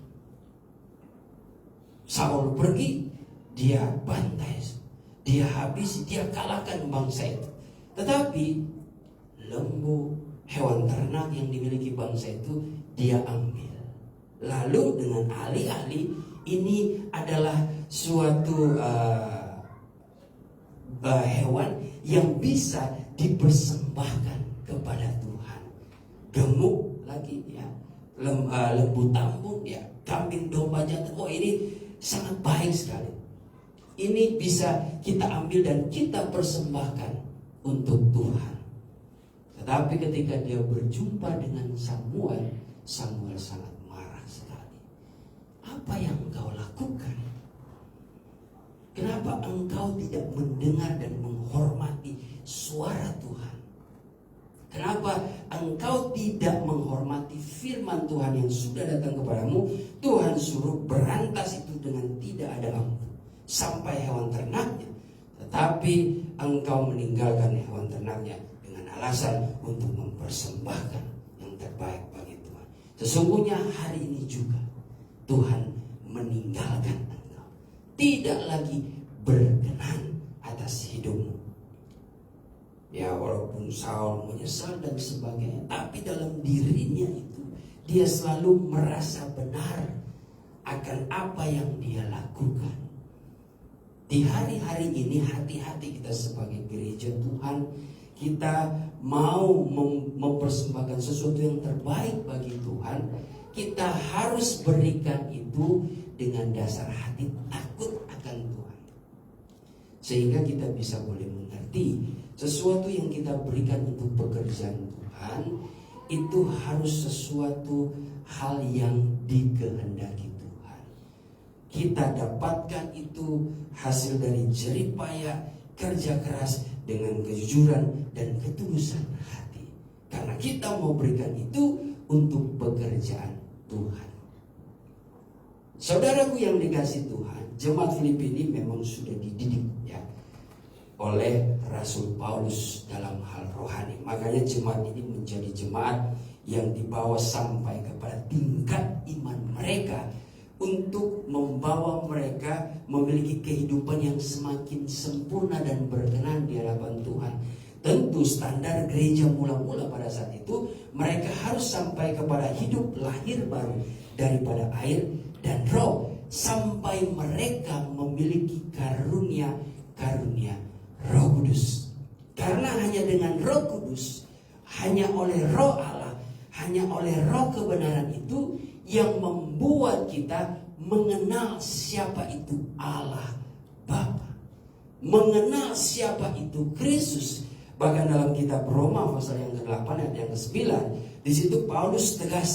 Saul pergi, dia bantai, dia habisi, dia kalahkan bangsa itu. Tetapi lembu, hewan ternak yang dimiliki bangsa itu dia ambil. Lalu dengan alih-alih ini adalah suatu hewan yang bisa dipersembahkan kepada Tuhan. Gemuk lagi ya, lembu tambun ya, kambing domba jantan. Oh, ini sangat baik sekali. Ini bisa kita ambil dan kita persembahkan untuk Tuhan. Tetapi ketika dia berjumpa dengan Samuel, Samuel sangat marah sekali. Apa yang engkau lakukan? Kenapa engkau tidak mendengar dan menghormati suara Tuhan? Kenapa engkau tidak menghormati firman Tuhan yang sudah datang kepadamu? Tuhan suruh berantas itu dengan tidak ada ampun. Sampai hewan ternaknya. Tetapi engkau meninggalkan hewan ternaknya dengan alasan untuk mempersembahkan yang terbaik bagi Tuhan. Sesungguhnya hari ini juga Tuhan meninggalkan engkau. Tidak lagi berkenan atas hidupmu. Ya, walaupun Saul menyesal dan sebagainya, tapi dalam dirinya itu dia selalu merasa benar akan apa yang dia lakukan. Di hari-hari ini hati-hati kita sebagai gereja Tuhan, kita mau mempersembahkan sesuatu yang terbaik bagi Tuhan, kita harus berikan itu dengan dasar hati takut akan Tuhan. Sehingga kita bisa boleh mengerti sesuatu yang kita berikan untuk pekerjaan Tuhan itu harus sesuatu hal yang dikehendaki Tuhan. Kita dapatkan itu hasil dari jerih payah, kerja keras dengan kejujuran dan ketulusan hati. Karena kita mau berikan itu untuk pekerjaan Tuhan. Saudaraku yang dikasihi Tuhan, jemaat Filipi ini memang sudah dididik ya oleh Rasul Paulus dalam hal rohani. Makanya jemaat ini menjadi jemaat yang dibawa sampai kepada tingkat iman mereka untuk membawa mereka memiliki kehidupan yang semakin sempurna dan berkenan di hadapan Tuhan. Tentu standar gereja mula-mula pada saat itu mereka harus sampai kepada hidup lahir baru daripada air dan roh, sampai mereka memiliki karunia Roh Kudus. Karena hanya dengan Roh Kudus, hanya oleh Roh Allah, hanya oleh Roh kebenaran itu yang membuat kita mengenal siapa itu Allah Bapa. mengenal siapa itu Kristus. Bahkan dalam kitab Roma pasal yang ke-8 ayat yang ke-9, di situ Paulus tegas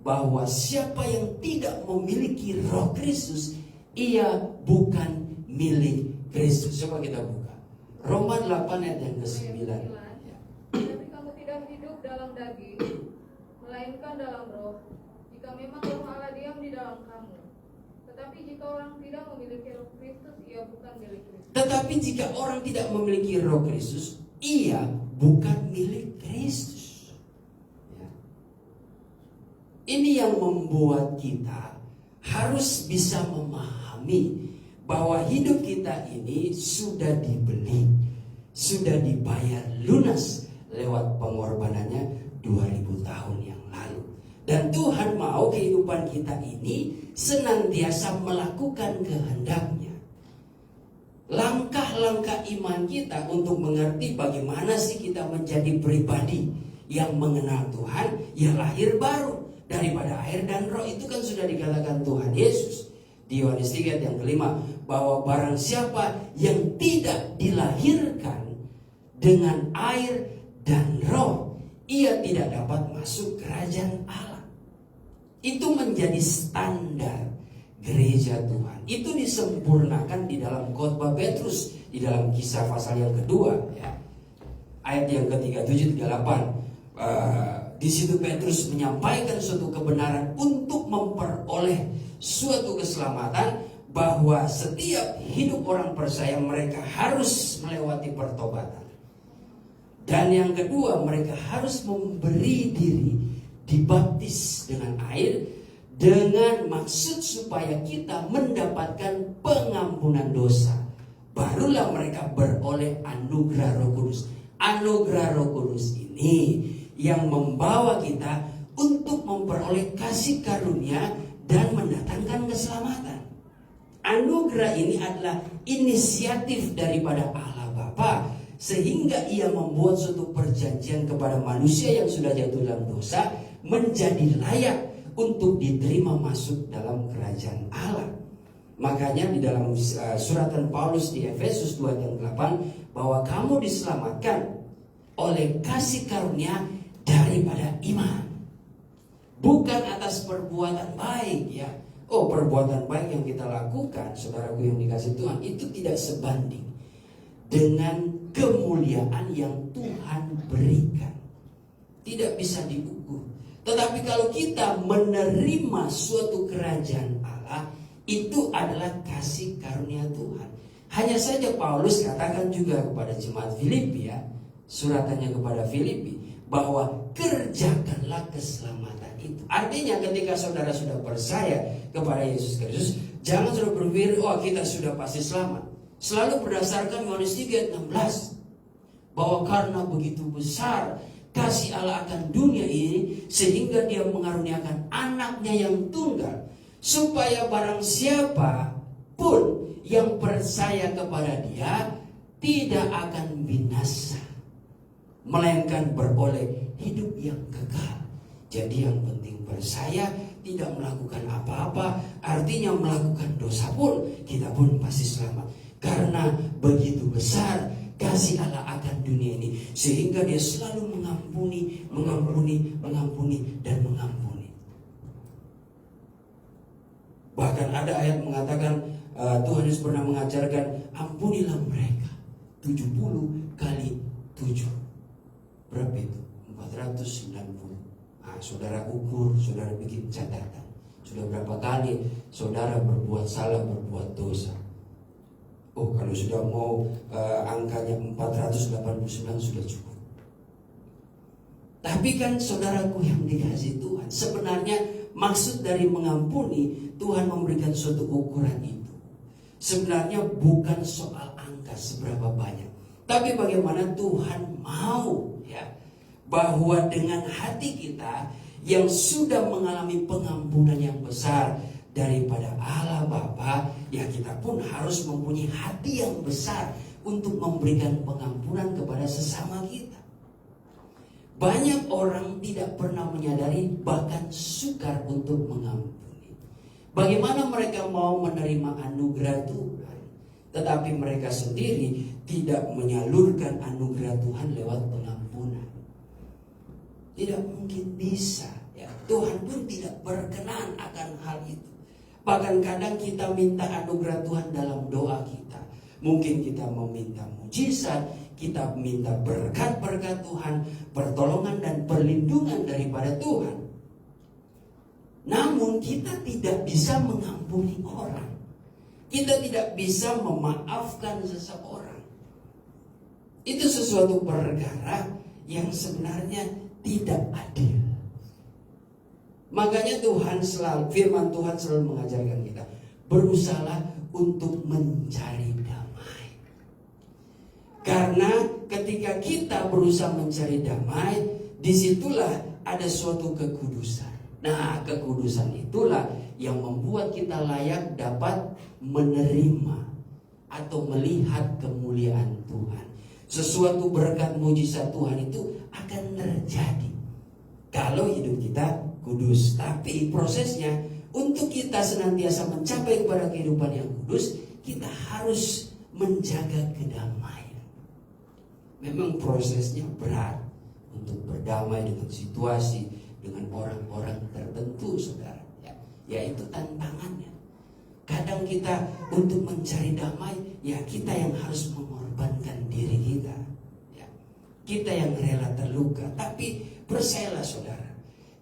bahwa siapa yang tidak memiliki roh Kristus, ia bukan milik Kristus. Coba kita buka Roma 8 ayat yang ke-9. Tapi kamu tidak hidup dalam daging, melainkan dalam roh, jika memang roh Allah diam di dalam kamu. Tetapi jika orang tidak memiliki roh Kristus, ia bukan milik Kristus. Tetapi jika orang tidak memiliki roh Kristus, ia bukan milik Kristus. Ya. Ini yang membuat kita harus bisa memahami bahwa hidup kita ini sudah dibeli, sudah dibayar lunas lewat pengorbanannya 2000 tahun yang lalu. Dan Tuhan mau kehidupan kita ini senantiasa melakukan kehendak-Nya. Langkah-langkah iman kita untuk mengerti bagaimana sih kita menjadi pribadi yang mengenal Tuhan, yang lahir baru daripada air dan roh. Itu kan sudah dikatakan Tuhan Yesus di Yohanes 3 yang kelima, bahwa barang siapa yang tidak dilahirkan dengan air dan roh, ia tidak dapat masuk kerajaan Allah. Itu menjadi standar gereja Tuhan. Itu disempurnakan di dalam khotbah Petrus, di dalam Kisah pasal yang kedua, ya. Ayat yang ke-37, 38. Di situ Petrus menyampaikan suatu kebenaran untuk memperoleh suatu keselamatan, bahwa setiap hidup orang percaya mereka harus melewati pertobatan. Dan yang kedua, mereka harus memberi diri dibaptis dengan air, dengan maksud supaya kita mendapatkan pengampunan dosa. Barulah mereka beroleh anugerah Roh Kudus. Anugerah Roh Kudus ini yang membawa kita untuk memperoleh kasih karunia dan mendatangkan keselamatan. Anugerah ini adalah inisiatif daripada Allah Bapa, sehingga Ia membuat suatu perjanjian kepada manusia yang sudah jatuh dalam dosa menjadi layak untuk diterima masuk dalam kerajaan Allah. Makanya di dalam suratan Paulus di Efesus 2 ayat 8, bahwa kamu diselamatkan oleh kasih karunia daripada iman, bukan atas perbuatan baik, ya. Oh, perbuatan baik yang kita lakukan, saudaraku yang dikasih Tuhan, itu tidak sebanding dengan kemuliaan yang Tuhan berikan. Tidak bisa diukur. Tetapi kalau kita menerima suatu kerajaan Allah, itu adalah kasih karunia Tuhan. Hanya saja Paulus katakan juga kepada jemaat Filipi, ya, suratannya kepada Filipi, bahwa kerjakanlah keselamatan itu. Artinya ketika saudara sudah percaya kepada Yesus Kristus, jangan sudah berpikir, oh kita sudah pasti selamat. Selalu berdasarkan Yohanes 3 ayat 16, bahwa karena begitu besar kasih Allah akan dunia ini, sehingga Dia mengaruniakan anaknya yang tunggal, supaya barang siapa pun yang percaya kepada Dia tidak akan binasa, melainkan beroleh hidup yang kekal. Jadi yang penting percaya, tidak melakukan apa-apa, artinya melakukan dosa pun, kita pun pasti selamat. Karena begitu besar kasih Allah akan dunia ini, sehingga Dia selalu mengampuni, dan mengampuni. Bahkan ada ayat mengatakan, Tuhan Yesus pernah mengajarkan, ampunilah mereka 70 kali 7. Berapa itu? 490. Nah, saudara ukur, saudara bikin catatan. Sudah berapa kali saudara berbuat salah, berbuat dosa? Oh, kalau sudah mau angkanya 489 sudah cukup. Tapi kan saudaraku yang dikasihi Tuhan, sebenarnya maksud dari mengampuni, Tuhan memberikan suatu ukuran itu. Sebenarnya bukan soal angka seberapa banyak, tapi bagaimana Tuhan mau, ya, bahwa dengan hati kita yang sudah mengalami pengampunan yang besar daripada Allah Bapa, ya kita pun harus mempunyai hati yang besar untuk memberikan pengampunan kepada sesama kita. Banyak orang tidak pernah menyadari, bahkan sukar untuk mengampuni. Bagaimana mereka mau menerima anugerah Tuhan tetapi mereka sendiri tidak menyalurkan anugerah Tuhan lewat pengampunan. Tidak mungkin bisa, ya. Tuhan pun tidak berkenan akan hal itu. Bahkan kadang kita minta anugerah Tuhan dalam doa kita. Mungkin kita meminta mujizat, kita minta berkat-berkat Tuhan, pertolongan dan perlindungan daripada Tuhan. Namun kita tidak bisa mengampuni orang. Kita tidak bisa memaafkan seseorang. Itu sesuatu perkara yang sebenarnya tidak adil. Makanya firman Tuhan selalu mengajarkan kita, berusahalah untuk mencari damai. Karena ketika kita berusaha mencari damai, disitulah ada suatu kekudusan. Nah, kekudusan itulah yang membuat kita layak dapat menerima atau melihat kemuliaan Tuhan. Sesuatu berkat mujizat Tuhan itu akan terjadi kalau hidup kita kudus. Tapi prosesnya untuk kita senantiasa mencapai kepada kehidupan yang kudus, kita harus menjaga kedamaian. Memang prosesnya berat untuk berdamai dengan situasi, dengan orang-orang tertentu, saudara. Ya itu tantangannya. Kadang kita untuk mencari damai, ya kita yang harus mengorbankan diri kita. Ya, kita yang rela terluka. Tapi percayalah saudara,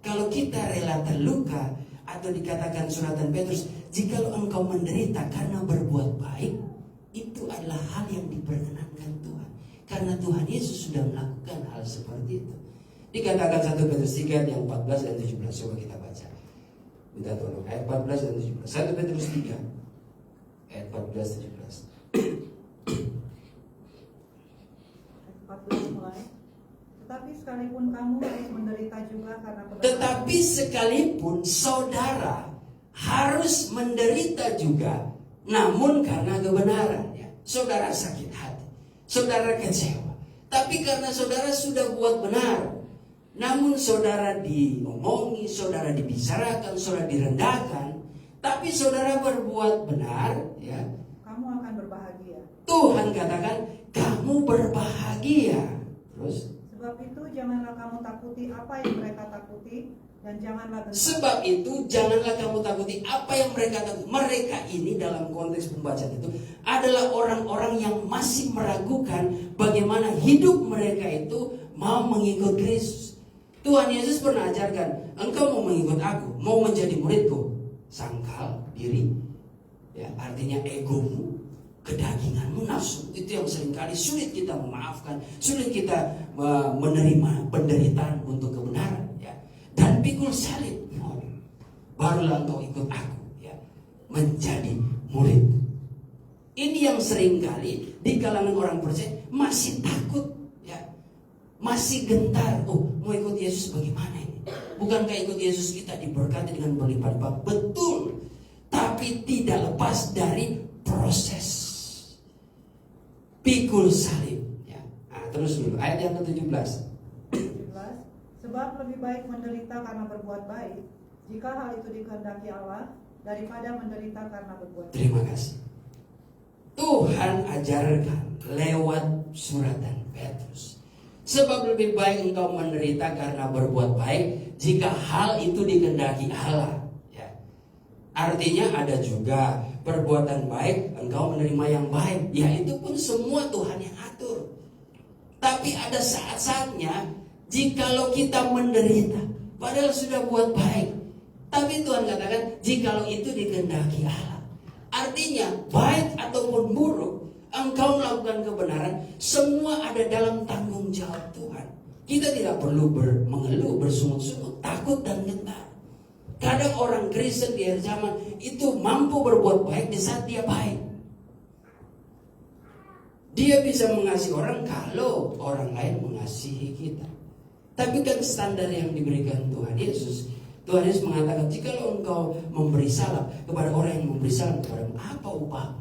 kalau kita rela terluka, atau dikatakan suratan Petrus, jikalau engkau menderita karena berbuat baik, itu adalah hal yang diperkenankan Tuhan. Karena Tuhan Yesus sudah melakukan hal seperti itu. Dikatakan 1 Petrus 3 yang 14 dan 17. Coba kita baca. Minta tolong ayat 14 dan 17. 1 Petrus 3 ayat 14 17. 14 mulai. Tetapi sekalipun kamu harus menderita juga karena kebenaran. Tetapi sekalipun saudara harus menderita juga, namun karena kebenaran, ya. Saudara sakit hati, saudara kecewa, tapi karena saudara sudah buat benar, namun saudara diomongi, saudara dibicarakan, saudara direndahkan, tapi saudara berbuat benar, ya. Kamu akan berbahagia. Tuhan katakan kamu berbahagia. Terus, Sebab itu janganlah kamu takuti apa yang mereka takuti, dan janganlah gentar. sebab itu janganlah kamu takuti apa yang mereka takuti. Mereka ini dalam konteks pembacaan itu adalah orang-orang yang masih meragukan bagaimana hidup mereka itu mau mengikut Kristus. Tuhan Yesus pernah ajarkan, engkau mau mengikut aku, mau menjadi muridku, sangkal diri, ya, artinya egomu, kedaginganmu, nafsu. Itu yang seringkali sulit kita memaafkan, sulit kita menerima penderitaan untuk kebenaran, ya. Dan pikul salib, barulah engkau ikut aku, ya, menjadi murid. Ini yang seringkali di kalangan orang percaya masih takut, ya, masih gentar. Oh, mau ikut Yesus bagaimana ini? Bukankah ikut Yesus kita diberkati dengan berlimpah-limpah? Betul, tapi tidak lepas dari proses pikul salib, ya. Nah, terus dulu ayat yang ke-17. 17. Sebab lebih baik menderita karena berbuat baik, jika hal itu dikehendaki Allah, daripada menderita karena berbuat baik. Terima kasih. Tuhan ajarkan lewat suratan Petrus, sebab lebih baik engkau menderita karena berbuat baik, jika hal itu dikehendaki Allah, ya. Artinya ada juga perbuatan baik, engkau menerima yang baik, ya itu pun semua Tuhan yang atur. Tapi ada saat-saatnya jikalau kita menderita, padahal sudah buat baik, tapi Tuhan katakan jikalau itu dikehendaki Allah. Artinya baik ataupun buruk, engkau melakukan kebenaran, semua ada dalam tanggung jawab Tuhan. Kita tidak perlu mengeluh, bersungut-sungut, takut dan gentar. Kadang orang Kristen di akhir zaman itu mampu berbuat baik di saat dia baik. Dia bisa mengasihi orang kalau orang lain mengasihi kita. Tapi kan standar yang diberikan Tuhan Yesus mengatakan, jikalau engkau memberi salam kepada orang yang memberi salam kepadamu, apa upahmu?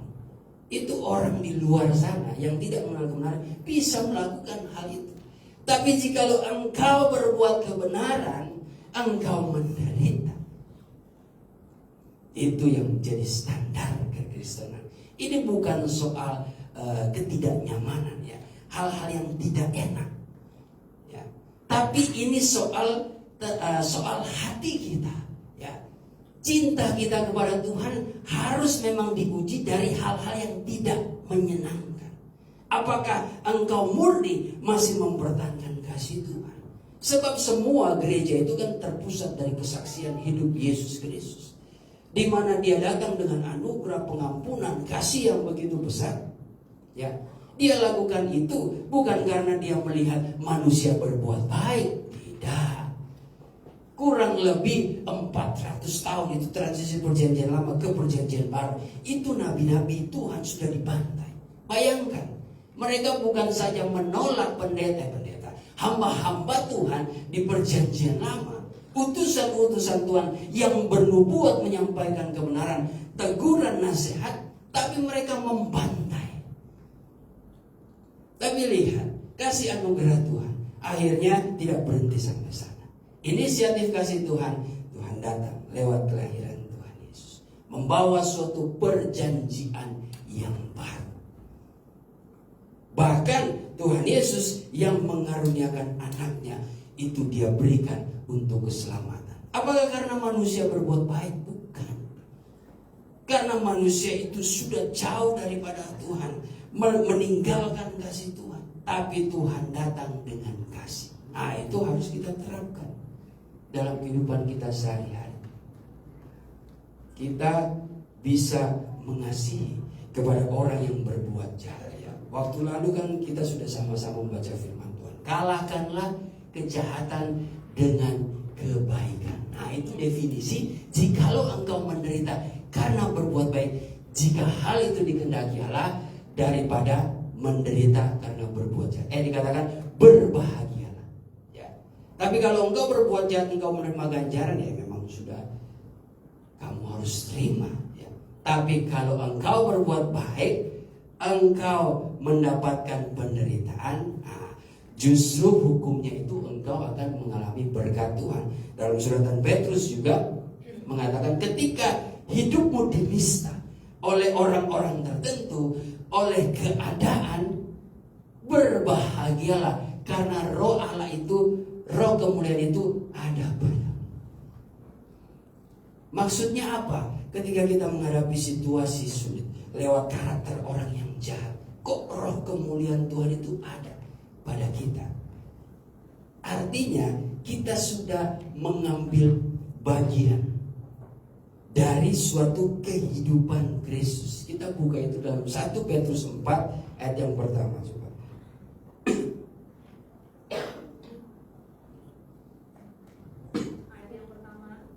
Itu orang di luar sana yang tidak mengenal kebenaran bisa melakukan hal itu. Tapi jikalau engkau berbuat kebenaran, engkau menderita. Itu yang menjadi standar kekristenan. Ini bukan soal ketidaknyamanan ya, hal-hal yang tidak enak. Ya. Tapi ini soal hati kita. Ya. Cinta kita kepada Tuhan harus memang diuji dari hal-hal yang tidak menyenangkan. Apakah engkau murni masih mempertahankan kasih Tuhan? Sebab semua gereja itu kan terpusat dari kesaksian hidup Yesus Kristus, di mana dia datang dengan anugerah pengampunan kasih yang begitu besar. Ya, dia lakukan itu bukan karena dia melihat manusia berbuat baik, tidak. Kurang lebih 400 tahun itu transisi perjanjian lama ke perjanjian baru, itu nabi-nabi Tuhan sudah dibantai. Bayangkan, mereka bukan saja menolak pendeta-pendeta, hamba-hamba Tuhan di perjanjian lama, utusan-utusan Tuhan yang bernubuat menyampaikan kebenaran, teguran, nasihat, tapi mereka membantai. Tapi lihat, kasih anugerah Tuhan akhirnya tidak berhenti sampai sana. Inisiatif kasih Tuhan, Tuhan datang lewat kelahiran Tuhan Yesus, membawa suatu perjanjian yang baru. Bahkan Tuhan Yesus yang mengaruniakan anaknya itu dia berikan untuk keselamatan. Apakah karena manusia berbuat baik? Bukan. Karena manusia itu sudah jauh daripada Tuhan, meninggalkan kasih Tuhan. Tapi Tuhan datang dengan kasih. Nah, itu harus kita terapkan dalam kehidupan kita sehari-hari. Kita bisa mengasihi kepada orang yang berbuat jahat. Waktu lalu kan kita sudah sama-sama membaca firman Tuhan. Kalahkanlah kejahatan dengan kebaikan. Nah, itu definisi jikalau engkau menderita karena berbuat baik, jika hal itu dikehendaki Allah, daripada menderita karena berbuat jahat. Dikatakan berbahagialah. Ya. Tapi kalau engkau berbuat jahat, engkau menerima ganjaran, ya memang sudah kamu harus terima. Ya. Tapi kalau engkau berbuat baik, engkau mendapatkan penderitaan, nah, justru hukumnya itu engkau akan mengalami berkat Tuhan. Dalam suratan Petrus juga mengatakan ketika hidupmu dinista oleh orang-orang tertentu, oleh keadaan, berbahagialah karena roh Allah itu, roh kemuliaan itu ada padamu. Maksudnya apa? Ketika kita menghadapi situasi sulit lewat karakter orang yang jahat, kok roh kemuliaan Tuhan itu ada pada kita? Artinya kita sudah mengambil bagian dari suatu kehidupan Kristus. Kita buka itu dalam 1 Petrus 4 ayat yang pertama. Coba. Ayat yang pertama.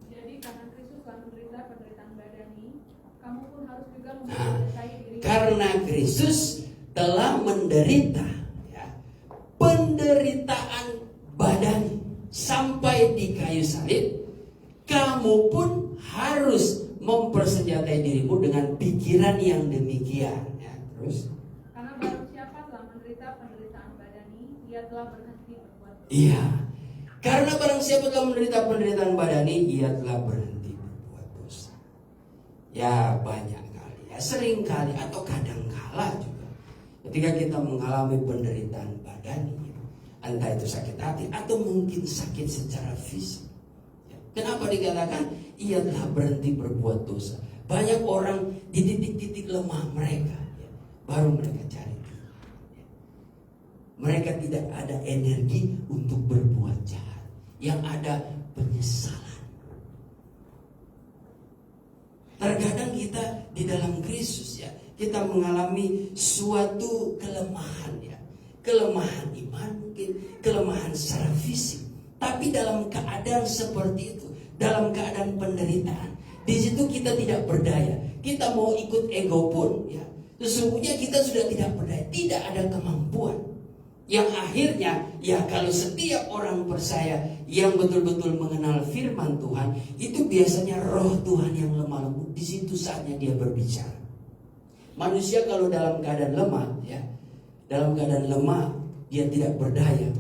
Jadi karena Kristus telah menderita penderitaan badani, kamu pun harus juga menderita diri. Karena Kristus telah menderita, ya, penderitaan badani sampai di kayu salib, kamu pun harus mempersenjatai dirimu dengan pikiran yang demikian. Ya, terus. Karena barang siapa telah menderita penderitaan badani, ia telah berhenti berbuat dosa. Iya. Karena barang siapa telah menderita penderitaan badani, ia telah berhenti berbuat dosa. Ya, banyak kali, ya, sering kali atau kadang kala juga, ketika kita mengalami penderitaan badani, entah itu sakit hati atau mungkin sakit secara fisik. Kenapa dikatakan ia telah berhenti berbuat dosa? Banyak orang di titik-titik lemah mereka, ya, baru mereka cari Tuhan. Mereka tidak ada energi untuk berbuat jahat. Yang ada penyesalan. Terkadang kita di dalam Kristus, ya, kita mengalami suatu kelemahan, ya, kelemahan iman, mungkin kelemahan secara fisik. Tapi dalam keadaan seperti itu, dalam keadaan penderitaan, di situ kita tidak berdaya. Kita mau ikut ego pun, ya, sesungguhnya kita sudah tidak berdaya, tidak ada kemampuan. Yang akhirnya, ya, kalau setiap orang percaya yang betul-betul mengenal firman Tuhan, itu biasanya roh Tuhan yang lemah lembut, di situ saatnya dia berbicara. Manusia kalau dalam keadaan lemah, ya, dalam keadaan lemah, dia tidak berdaya.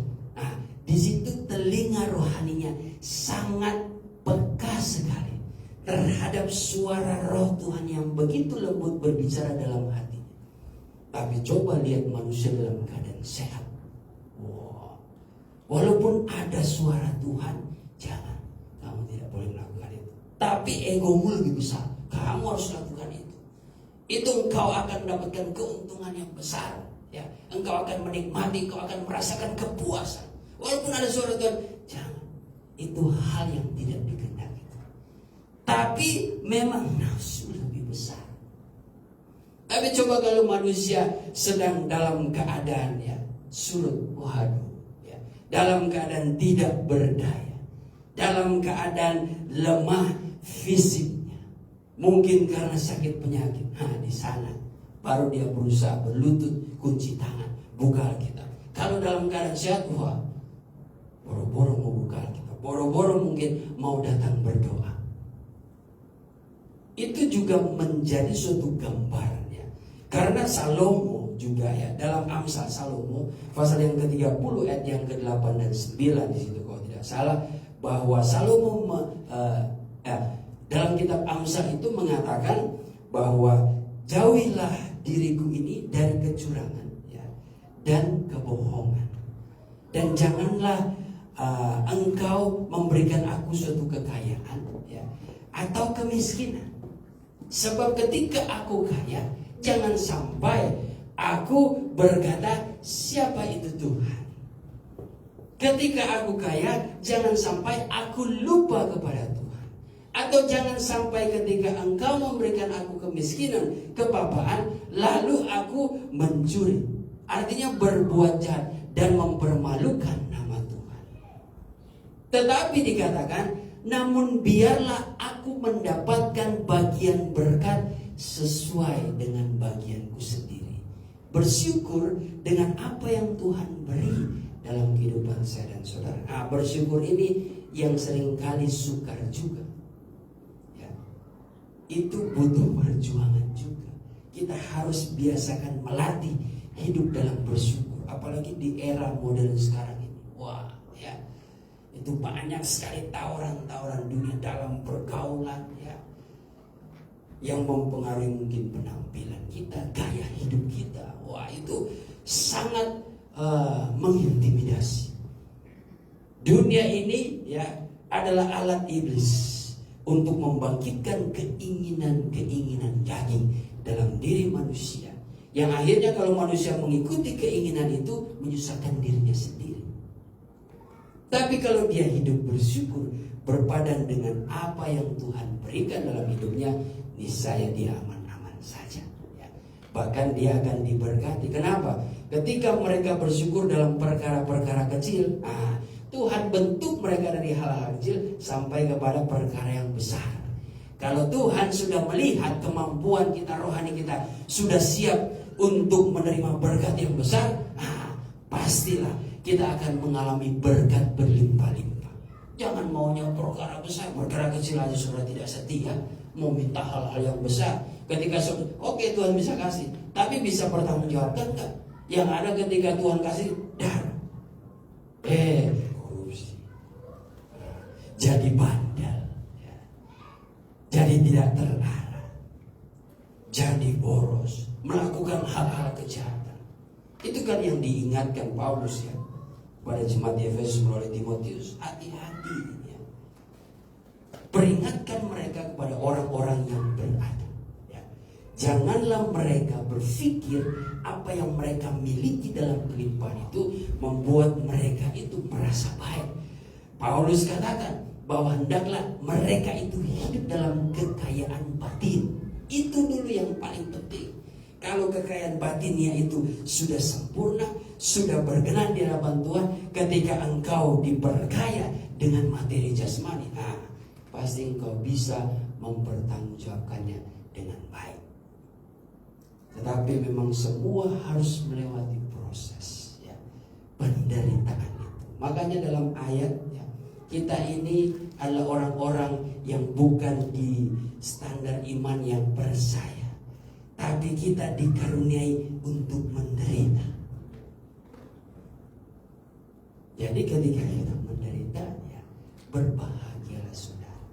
Di situ telinga rohaninya sangat peka sekali terhadap suara roh Tuhan yang begitu lembut berbicara dalam hatinya. Tapi coba lihat manusia dalam keadaan sehat. Wow. Walaupun ada suara Tuhan, jangan, kamu tidak boleh melakukan itu. Tapi egomu lebih besar, kamu harus lakukan itu. Itu engkau akan mendapatkan keuntungan yang besar. Ya, engkau akan menikmati, engkau akan merasakan kepuasan. Walaupun ada suara Tuhan, jangan. Itu hal yang tidak dikehendaki. Tapi memang nafsu lebih besar. Tapi coba kalau manusia sedang dalam keadaan ya surut, waduh, ya, dalam keadaan tidak berdaya, dalam keadaan lemah fisiknya, mungkin karena sakit penyakit. Nah, di sana baru dia berusaha berlutut, kunci tangan, buka Alkitab. Kalau dalam keadaan sehat, wah, boro-boro mau buka Alkitab, boro-boro mungkin mau datang berdoa. Itu juga menjadi suatu gambaran ya. Karena Salomo juga ya, dalam Amsal Salomo pasal yang ke-30 ayat yang ke-8 dan 9 di situ kalau tidak salah, bahwa Salomo dalam kitab Amsal itu mengatakan bahwa jauhilah diriku ini dari kecurangan ya, dan kebohongan, dan janganlah engkau memberikan aku suatu kekayaan ya, atau kemiskinan. Sebab ketika aku kaya, jangan sampai aku berkata siapa itu Tuhan. Ketika aku kaya, jangan sampai aku lupa kepada Tuhan. Atau jangan sampai ketika engkau memberikan aku kemiskinan, kepapaan, lalu aku mencuri. Artinya berbuat jahat dan mempermalukan nama Tuhan. Tetapi dikatakan, namun biarlah aku mendapatkan bagian berkat sesuai dengan bagianku sendiri. Bersyukur dengan apa yang Tuhan beri dalam kehidupan saya dan saudara. Nah, bersyukur ini yang seringkali sukar juga. Ya. Itu butuh perjuangan juga. Kita harus biasakan melatih hidup dalam bersyukur. Apalagi di era modern sekarang ini. Wah, ya. Itu banyak sekali tawaran-tawaran dunia dalam pergaulan ya, yang mempengaruhi mungkin penampilan kita, gaya hidup kita. Wah, itu sangat mengintimidasi. Dunia ini ya adalah alat iblis untuk membangkitkan keinginan-keinginan daging dalam diri manusia, yang akhirnya kalau manusia mengikuti keinginan itu menyusahkan dirinya sendiri. Tapi kalau dia hidup bersyukur, berpadan dengan apa yang Tuhan berikan dalam hidupnya, niscaya dia aman-aman saja ya. Bahkan dia akan diberkati. Kenapa? Ketika mereka bersyukur dalam perkara-perkara kecil, Tuhan bentuk mereka dari hal-hal kecil sampai kepada perkara yang besar. Kalau Tuhan sudah melihat kemampuan kita, rohani kita sudah siap untuk menerima berkat yang besar, pastilah kita akan mengalami berkat berlimpah-limpah. Jangan maunya perkara besar, perkara kecil aja sudah tidak setia, mau minta hal-hal yang besar. Ketika oke, Tuhan bisa kasih, tapi bisa bertanggungjawabkan enggak? Yang ada ketika Tuhan kasih darah, korupsi, jadi bandel, ya. Jadi tidak terlarang, jadi boros, melakukan hal-hal kejahatan. Itu kan yang diingatkan Paulus ya pada jemaat di Efesus melalui Timotius. Hati-hati ya. Peringatkan mereka kepada orang-orang yang berada ya. Janganlah mereka berpikir apa yang mereka miliki dalam kelimpahan itu membuat mereka itu merasa baik. Paulus katakan bahwa hendaklah mereka itu hidup dalam kekayaan batin. Itu dulu yang paling penting. Kalau kekayaan batinnya itu sudah sempurna, sudah berkenan di hadapan Tuhan, ketika engkau diperkaya dengan materi jasmani, pasti engkau bisa mempertanggungjawabkannya dengan baik. Tetapi memang semua harus melewati proses ya, penderitaan itu. Makanya dalam ayat ya, kita ini adalah orang-orang yang bukan di standar iman yang percaya, tapi kita dikaruniai untuk menderita. Jadi ketika kita menderita ya, berbahagialah saudara.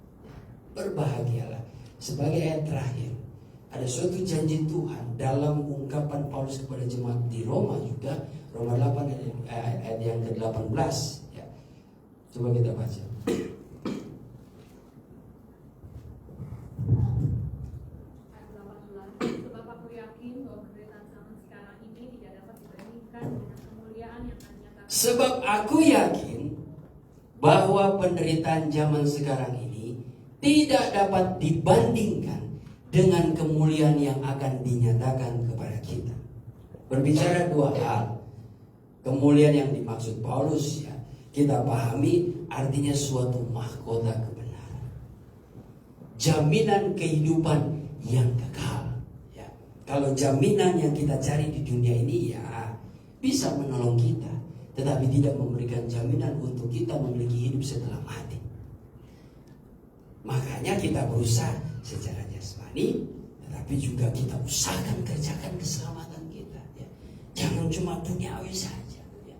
berbahagialah. Sebagai ayat terakhir, ada suatu janji Tuhan dalam ungkapan Paulus kepada jemaat di Roma juga, Roma 8 ayat yang ke-18 ya. Coba kita baca. Sebab aku yakin bahwa penderitaan zaman sekarang ini tidak dapat dibandingkan dengan kemuliaan yang akan nyata. Sebab aku yakin bahwa penderitaan zaman sekarang ini tidak dapat dibandingkan dengan kemuliaan yang akan dinyatakan kepada kita. Berbicara dua hal. Kemuliaan yang dimaksud Paulus ya, kita pahami artinya suatu mahkota kebenaran. Jaminan kehidupan yang kekal. Ya. Kalau jaminan yang kita cari di dunia ini ya bisa menolong kita, tetapi tidak memberikan jaminan untuk kita memiliki hidup setelah mati. Makanya kita berusaha secara jasmani, tetapi juga kita usahakan kerjakan keselamatan kita. Ya. Jangan cuma duniawi saja. Ya.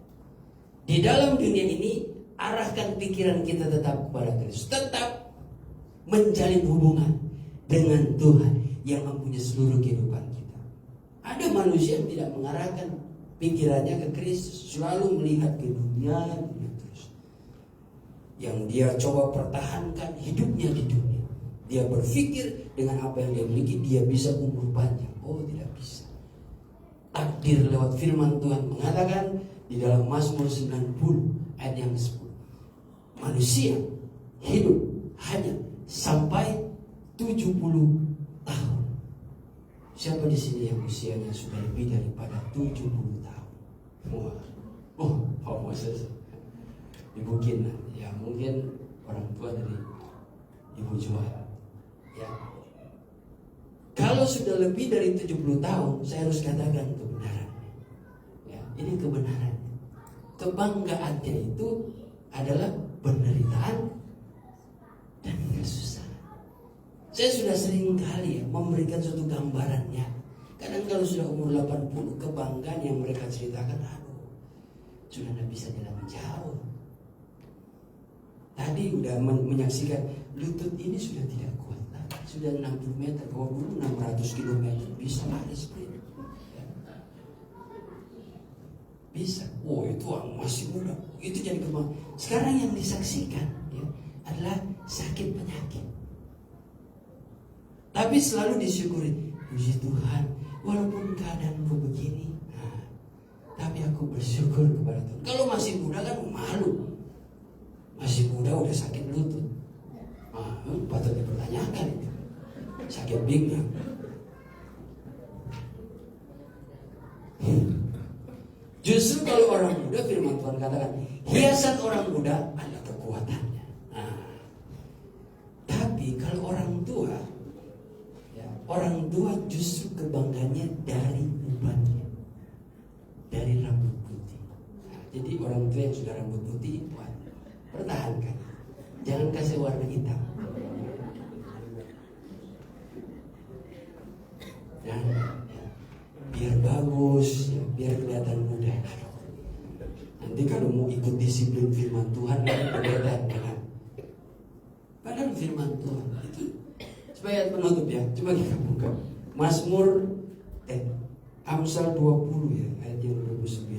Di dalam dunia ini, arahkan pikiran kita tetap kepada Kristus. Tetap menjalin hubungan dengan Tuhan yang mempunyai seluruh kehidupan kita. Ada manusia yang tidak mengarahkan pikirannya ke Kristus, selalu melihat ke dunia terus. Yang dia coba pertahankan hidupnya di dunia. Dia berpikir dengan apa yang dia miliki dia bisa umur panjang. Oh, tidak bisa. Takdir lewat firman Tuhan mengatakan di dalam Mazmur 90 ayat yang 10. Manusia hidup hanya sampai 70 tahun. Siapa di sini yang usianya sudah lebih daripada 70 tahun? Wah, Pak Moses, Ibu Kinan, ya mungkin orang tua dari Ibu Joel. Ya. Kalau sudah lebih dari 70 tahun, saya harus katakan kebenaran. Ya, ini kebenaran. Kebanggaannya itu adalah penderitaan dan kesusahan. Saya sudah sering kali ya memberikan suatu gambarannya. Kadang kalau sudah umur 80, kebanggaan yang mereka ceritakan, sudah tidak bisa jalan jauh. Tadi udah menyaksikan lutut ini sudah tidak kuat lagi. Sudah 60 meter, kalau dulu 600 km bisa lari sprint. Bisa. Oh, itu masih muda. Itu jadi kebanggaan. Sekarang yang disaksikan ya, adalah sakit penyakit. Tapi selalu disyukuri. Puji Tuhan, walaupun keadaanku begini, tapi aku bersyukur kepada Tuhan. Kalau masih muda kan malu. Masih muda udah sakit lutut. Patut dipertanyakan itu. Sakit pinggang. Justru kalau orang muda, firman Tuhan katakan, hiasan orang muda adalah kekuatannya. Tapi kalau orang tua, ya, orang tua justru kebanggaannya dari ubannya, dari rambut putih. Jadi orang tua yang sudah rambut putih, pertahankan, jangan kasih warna hitam. Ya, biar bagus, ya, biar kelihatan muda. Nanti kalau mau ikut disiplin firman Tuhan, kelihatan kan? Padahal firman Tuhan itu supaya penutup ya. Coba kita buka Mazmur Amsal 20 ya, ayat yang 29.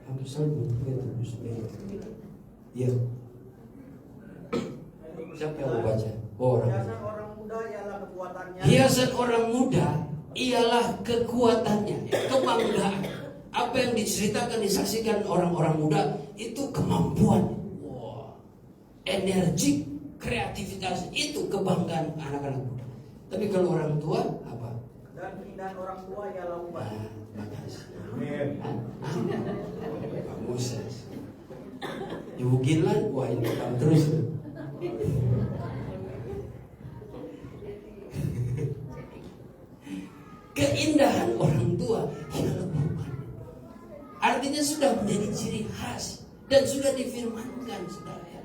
Amsal 20 ayat 29. Iya. Siapa yang mau baca? Hiasan orang muda ialah kekuatannya. Hiasan orang muda ialah kekuatannya, kebanggaan. Apa yang diceritakan, disaksikan orang-orang muda itu kemampuan, energi, kreativitas, itu kebanggaan anak-anak muda. Tapi kalau orang tua apa? Dan keindahan orang tua ialah uban. Makasih. Amin. Pak Moses. Ibu Ginlan, wah ini kamu terus. Keindahan orang tua ialah uban. Artinya sudah menjadi ciri khas dan sudah difirmankan, saudara.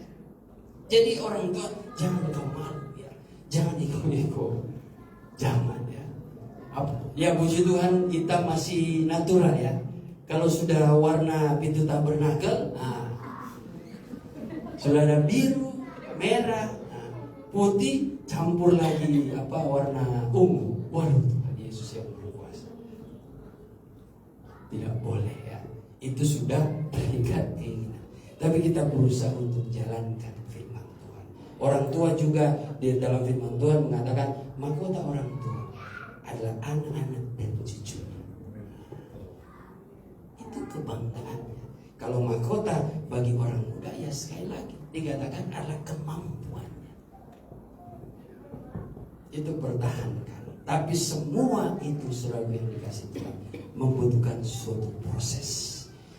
Jadi orang tua jangan kau malu ya, jangan ego-ego, jangan ya. Ya puji Tuhan kita masih natural ya. Kalau sudah warna pintu tabernakel, sudah ada biru, merah, putih, campur lagi warna ungu. Waduh, Tuhan Yesus yang berkuasa. Tidak boleh ya. Itu sudah terikat keinginan. Tapi kita berusaha untuk jalankan firman Tuhan. Orang tua juga di dalam firman Tuhan mengatakan mahkota orang tua adalah anak-anak dan cucunya. Itu kebanggaannya. Kalau mahkota bagi orang muda ya sekali lagi dikatakan adalah kemampuannya. Itu pertahankan. Tapi semua itu selalu yang dikasih Tuhan membutuhkan suatu proses.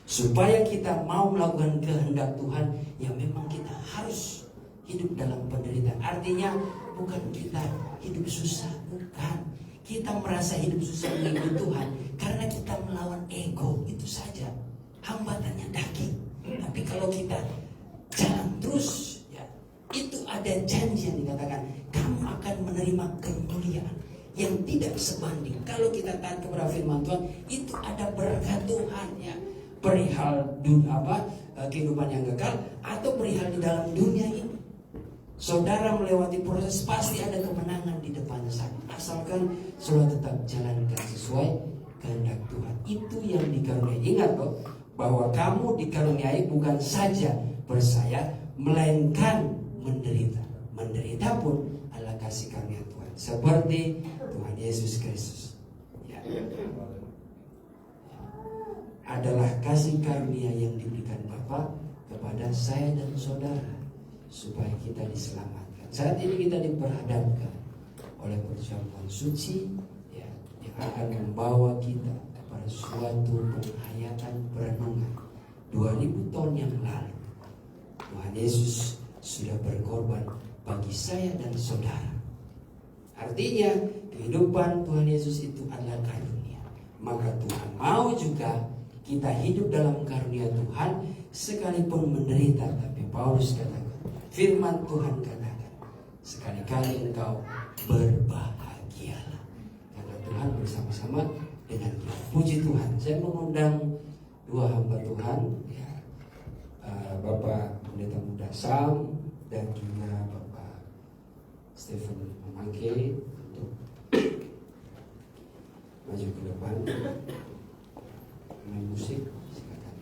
Supaya kita mau melakukan kehendak Tuhan, ya memang kita harus hidup dalam penderitaan. Artinya bukan kita hidup susah, bukan. Kita merasa hidup susah mengikut Tuhan karena kita melawan ego, itu saja. Hambatannya daging. Tapi kalau kita jalan terus, ya, itu ada janji yang dikatakan kamu akan menerima kemuliaan yang tidak sebanding. Kalau kita taat kepada firman Tuhan, itu ada berkat Tuhan, ya. Perihal kehidupan yang kekal atau perihal di dalam dunia ini. Saudara melewati proses pasti ada kemenangan di depan sana. Asalkan saudara tetap jalankan sesuai kehendak Tuhan. Itu yang dikaruniai. Ingat loh, bahwa kamu dikaruniai bukan saja bersayat, melainkan menderita. Menderita pun adalah kasih karunia Tuhan. Seperti Tuhan Yesus Kristus. Ya. Adalah kasih karunia yang diberikan Bapa kepada saya dan saudara supaya kita diselamatkan. Saat ini kita diperhadapkan oleh perjamuan suci, ya, yang akan membawa kita kepada suatu penghayatan perenungan 2000 tahun yang lalu. Tuhan Yesus sudah berkorban bagi saya dan saudara. Artinya kehidupan Tuhan Yesus itu adalah karunia. Maka Tuhan mau juga kita hidup dalam karunia Tuhan sekalipun menderita. Tapi Paulus katakan, firman Tuhan katakan, sekali-kali engkau berbahagialah karena Tuhan bersama-sama dengan kita. Puji Tuhan. Saya mengundang dua hamba Tuhan, ya, Bapak Pendeta Muda Sam dan juga Bapak Stephen Mamangke untuk maju ke depan. Main musik, silakan.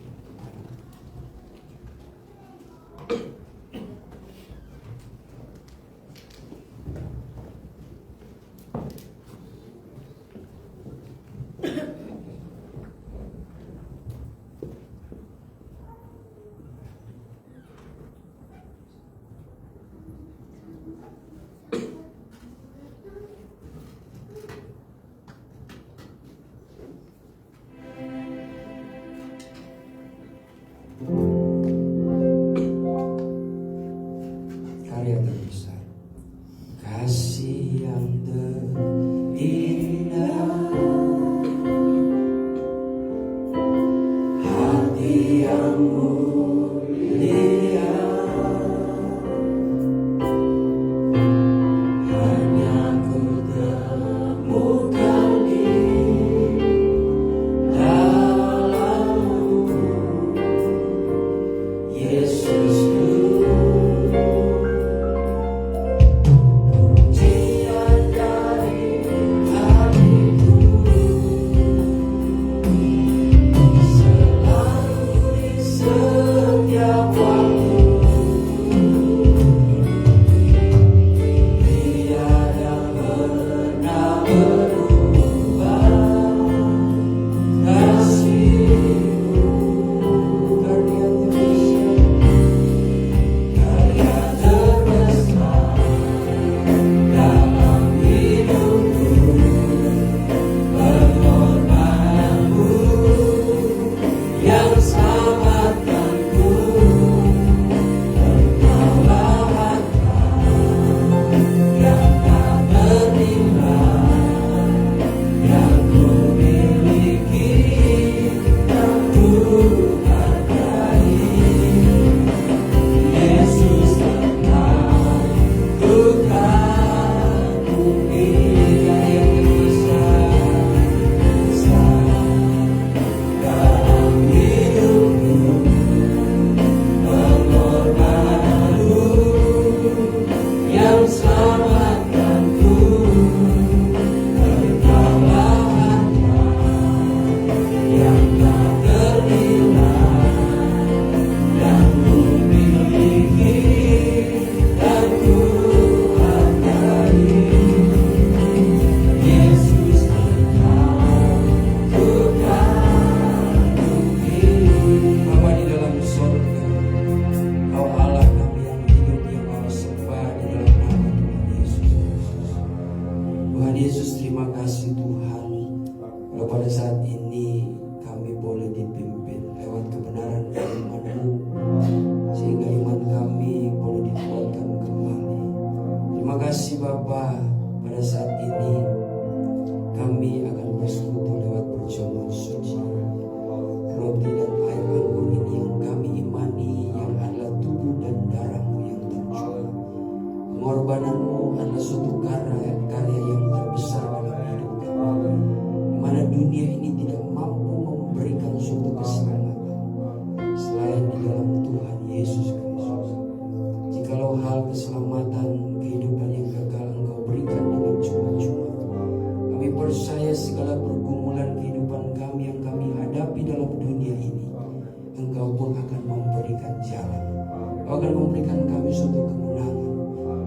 akan memberikan kami suatu kemenangan.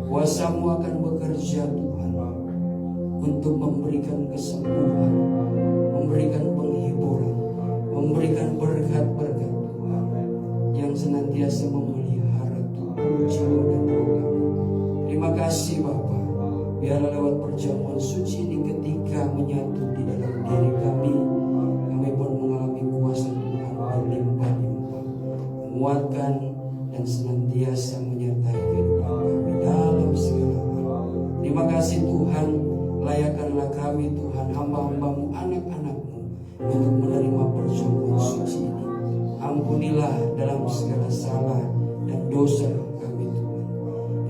Kuasa-Mu akan bekerja Tuhan untuk memberikan kesembuhan, memberikan penghiburan, memberikan berkat-berkat Tuhan yang senantiasa memelihara tubuh, jiwa, dan roh kami. Terima kasih Bapa. Biarlah lewat perjamuan suci ini ketika menyatu di dalam diri kami pun mengalami kuasa Tuhan berlimpah-limpah, menguatkan dan senantiasa menyertai kehidupan kami dalam segala hal. Terima kasih Tuhan, layakkanlah kami Tuhan, hamba-hamba-Mu, anak-anak-Mu, untuk menerima perjamuan suci ini. Ampunilah dalam segala salah dan dosa kami Tuhan,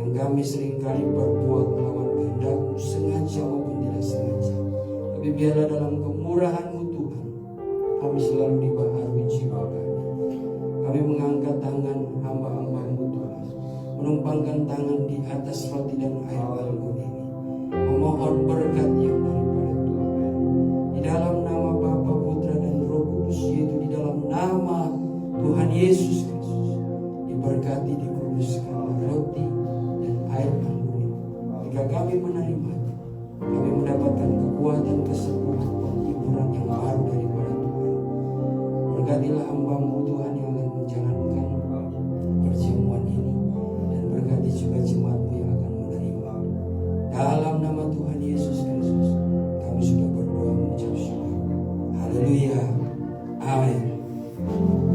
yang kami seringkali berbuat melawan kehendak-Mu, sengaja maupun tidak sengaja. Tapi biarlah dalam kemurahan-Mu Tuhan, kami selalu dibaharui jiwa kami. Kami mengangkat tangan hamba-hamba-Mu Tuhan, menumpangkan tangan di atas roti dan air anggur ini, memohon berkat yang daripada Tuhan. Di dalam nama Bapa, Putra, dan Roh Kudus, yaitu di dalam nama Tuhan Yesus Kristus, diberkati, dikuduskan roti dan air anggur ini. Jika kami menerimanya, kami mendapatkan kekuatan, kesembuhan, penghiburan yang baru daripada Tuhan. Berkatilah hamba-Mu Tuhan yang akan menjalankan perjamuan ini, dan berkati juga jemaat-Mu yang akan menerima. Dalam nama Tuhan Yesus Kristus, kami sudah berdoa mengucap syukur. Haleluya. Amin. Tuhan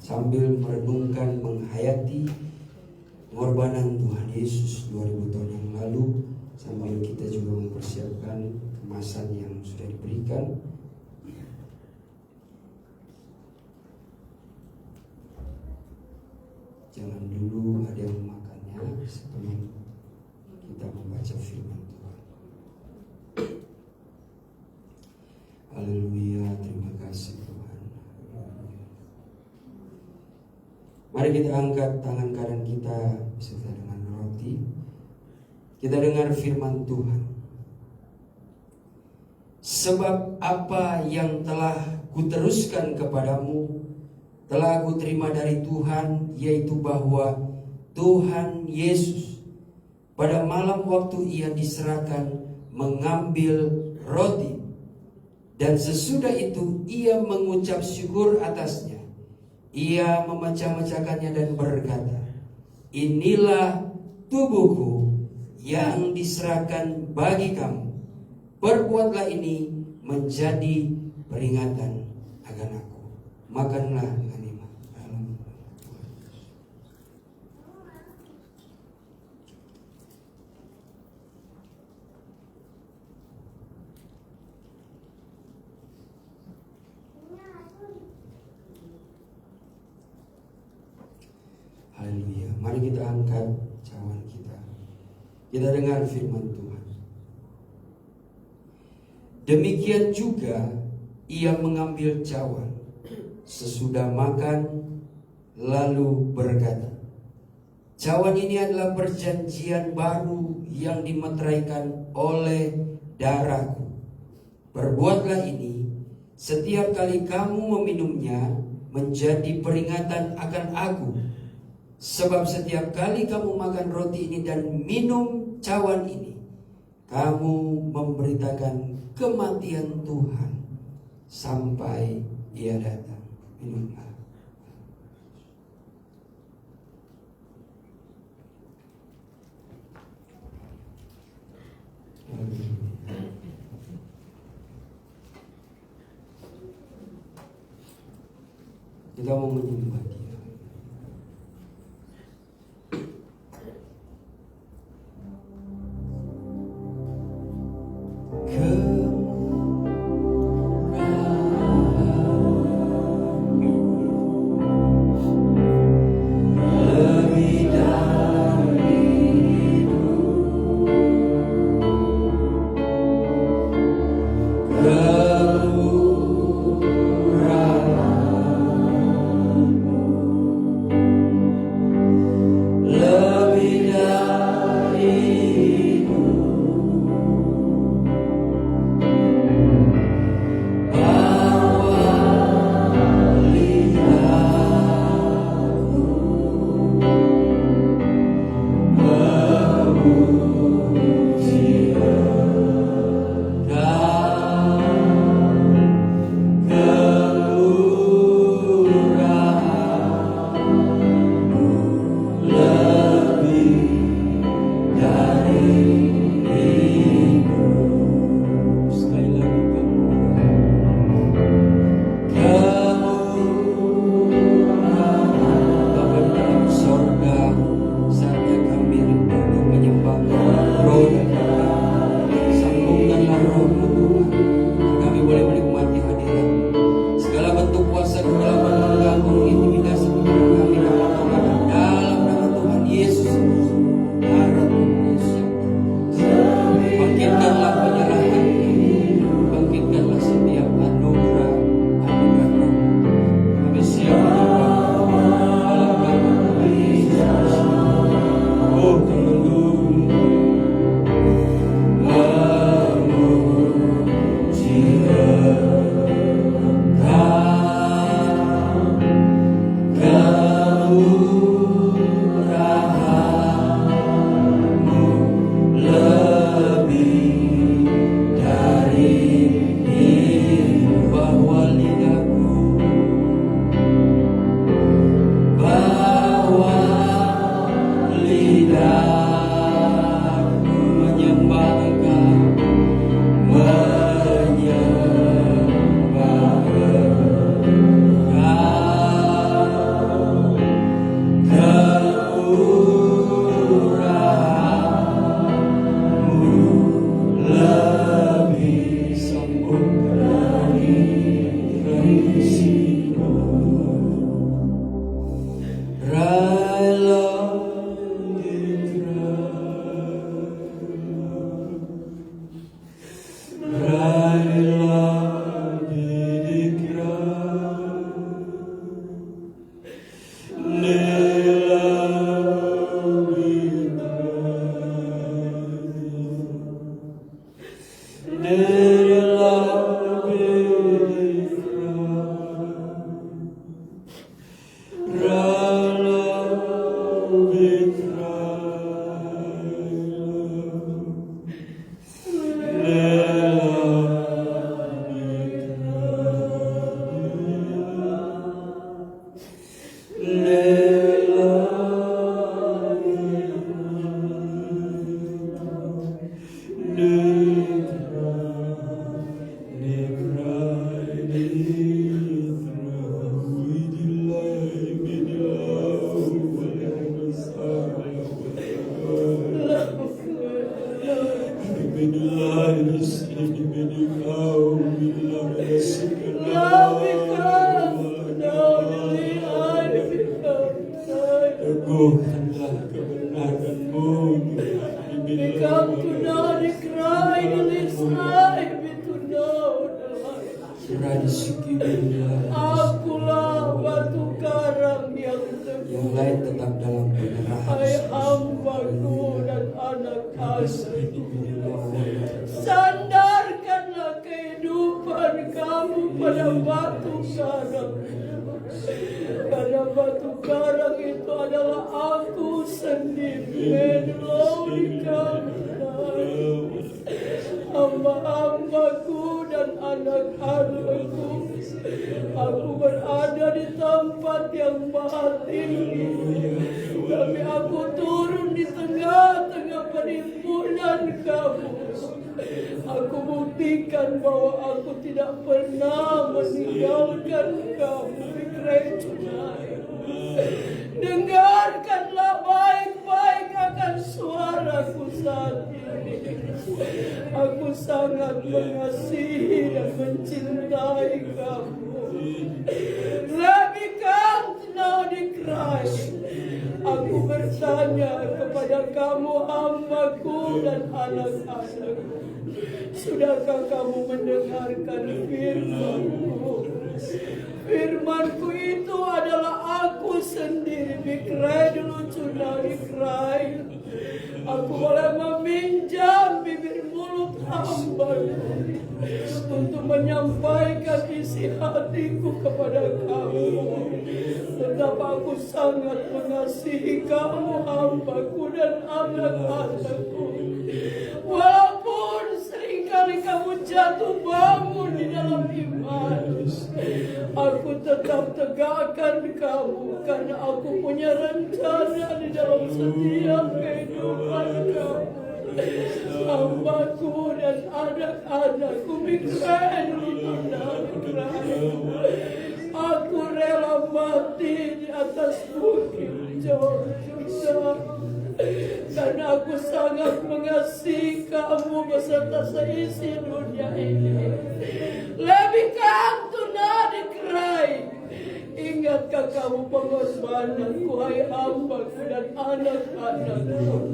sambil merenungkan menghayati pengorbanan Tuhan Yesus 2000 tahun yang lalu, sambil kita juga mempersiapkan kemasan yang sudah diberikan. Jangan dulu ada yang memakannya sebelum kita membaca firman Tuhan. Haleluya, terima kasih Tuhan. Mari kita angkat tangan kanan kita beserta dengan roti. Kita dengar firman Tuhan. Sebab apa yang telah kuteruskan kepadamu telah aku terima dari Tuhan, yaitu bahwa Tuhan Yesus pada malam waktu ia diserahkan mengambil roti, dan sesudah itu ia mengucap syukur atasnya. Ia memecah-mecahkannya dan berkata, inilah tubuhku yang diserahkan bagi kamu. Perbuatlah ini menjadi peringatan akan aku. Makanlah dengan iman. Haleluya. Mari kita angkat cawan kita. Kita dengar firman Tuhan. Demikian juga ia mengambil cawan sesudah makan, lalu berkata, cawan ini adalah perjanjian baru yang dimeteraikan oleh darahku. Perbuatlah ini setiap kali kamu meminumnya menjadi peringatan akan aku. Sebab setiap kali kamu makan roti ini dan minum cawan ini, kamu memberitakan kematian Tuhan sampai ia datang. Minumlah. Kita mau menyembah Dia. Kemurahan Teguhkanlah kebenaran-Mu. Become to know the cry, the listening to know the light. Akulah batu karang yang teguh. Yang lain tetap dalam pendarahan. Hai hamba-Ku dan anak-anakku. Sandarkanlah kehidupan kamu pada batu karang. Karena batu karang itu adalah aku sendiri. Hamba-hambaku dan anak-anakku. Aku berada di tempat yang maha tinggi, tapi aku turun di tengah-tengah penimbunan kamu. Aku buktikan bahwa aku tidak pernah meninggalkan kamu di gereja. Dengarkanlah baik-baik akan suaraku saat ini. Aku sangat mengasihi dan mencintai kamu. Lebih karena di Christ, aku bertanya kepada kamu hamba-Ku dan anak-anakku. Sudahkah kamu mendengarkan firman-Ku? Firman-Ku itu adalah aku sendiri. Bikrai dulu sudah dikrai. Aku boleh meminjam bibir mulut hamba-Ku untuk menyampaikan isi hatiku kepada kamu. Betapa aku sangat mengasihi kamu hamba-Ku dan anak-anakku. Walaupun seringkali kamu jatuh bangun di dalam iman, aku tetap tegakkan kamu karena aku punya rencana di dalam setiap kehidupan kamu. Hamba-Ku dan anak-anakku bikrai aku rela mati di atas bukit Jordan. Karena aku sangat mengasihi kamu beserta seisi dunia ini. Lebih kantu nadi kerai. Ingatkah kamu pengorbananku, hai hamba-Ku dan anak-anakku?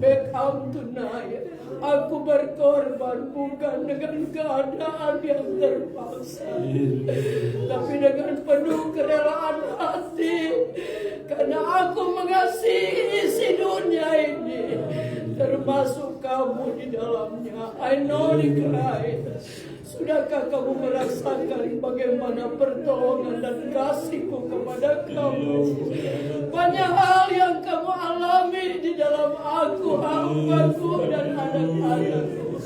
Become tonight. Aku berkorban bukan dengan keadaan yang terpaksa, tapi dengan penuh kerelaan hati. Karena aku mengasihi isi dunia ini, termasuk kamu di dalamnya. I know the cry. Sudahkah kamu merasakan bagaimana pertolongan dan kasih-Ku kepada kamu? Banyak hal yang kamu alami di dalam aku, hamba-Ku dan anak-anakku.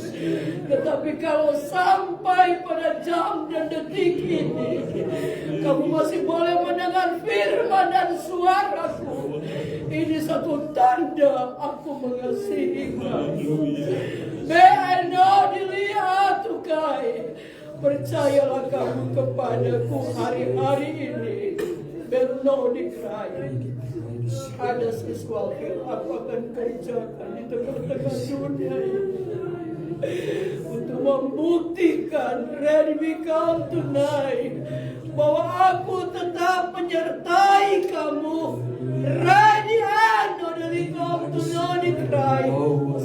Tetapi kalau sampai pada jam dan detik ini, kamu masih boleh mendengar firman dan suara-Ku. Ini satu tanda aku mengasihi kamu. Dilihat tukai. Percayalah kamu kepadaku hari-hari ini. Benar dikrai. Ada sesuatu yang aku akan kerjakan di tengah-tengah dunia ini untuk membuktikan ready become tonight bahwa aku tetap menyertai kamu. Ready and only come to know the cry.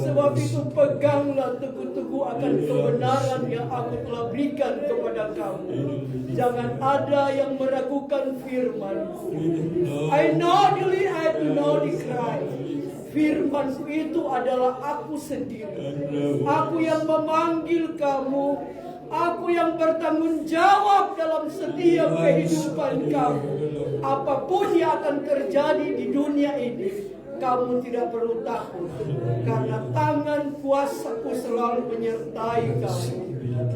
Sebab itu peganglah teguh-teguh akan kebenaran yang aku telah berikan kepada kamu. Jangan ada yang meragukan firman-Ku. I know the cry. Firman-Ku itu adalah aku sendiri. Aku yang memanggil kamu. Aku yang bertanggung jawab dalam setiap kehidupan kamu. Apapun yang akan terjadi di dunia ini, kamu tidak perlu takut, karena tangan kuasaku selalu menyertai kamu.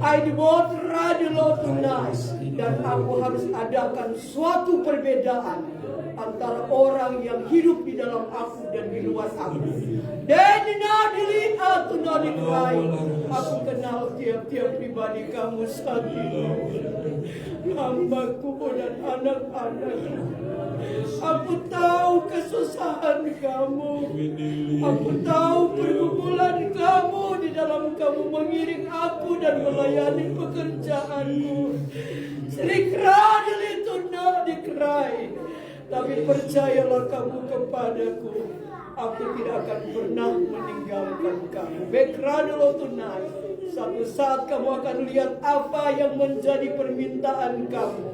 I devote radio tonight, dan aku harus adakan suatu perbedaan antara orang yang hidup di dalam aku dan di luar aku. Dan aku kenal tiap-tiap pribadi kamu saat ini, hambaku dan anak-anak. Aku tahu kesusahan kamu. Aku tahu pergumulan kamu di dalam kamu mengiring aku dan melayani pekerjaanmu. Serikradil itu nak dikerai. Tapi percayalah kamu kepadaku, aku tidak akan pernah meninggalkan kamu. Bekradil tonight. Suatu saat kamu akan lihat apa yang menjadi permintaan kamu.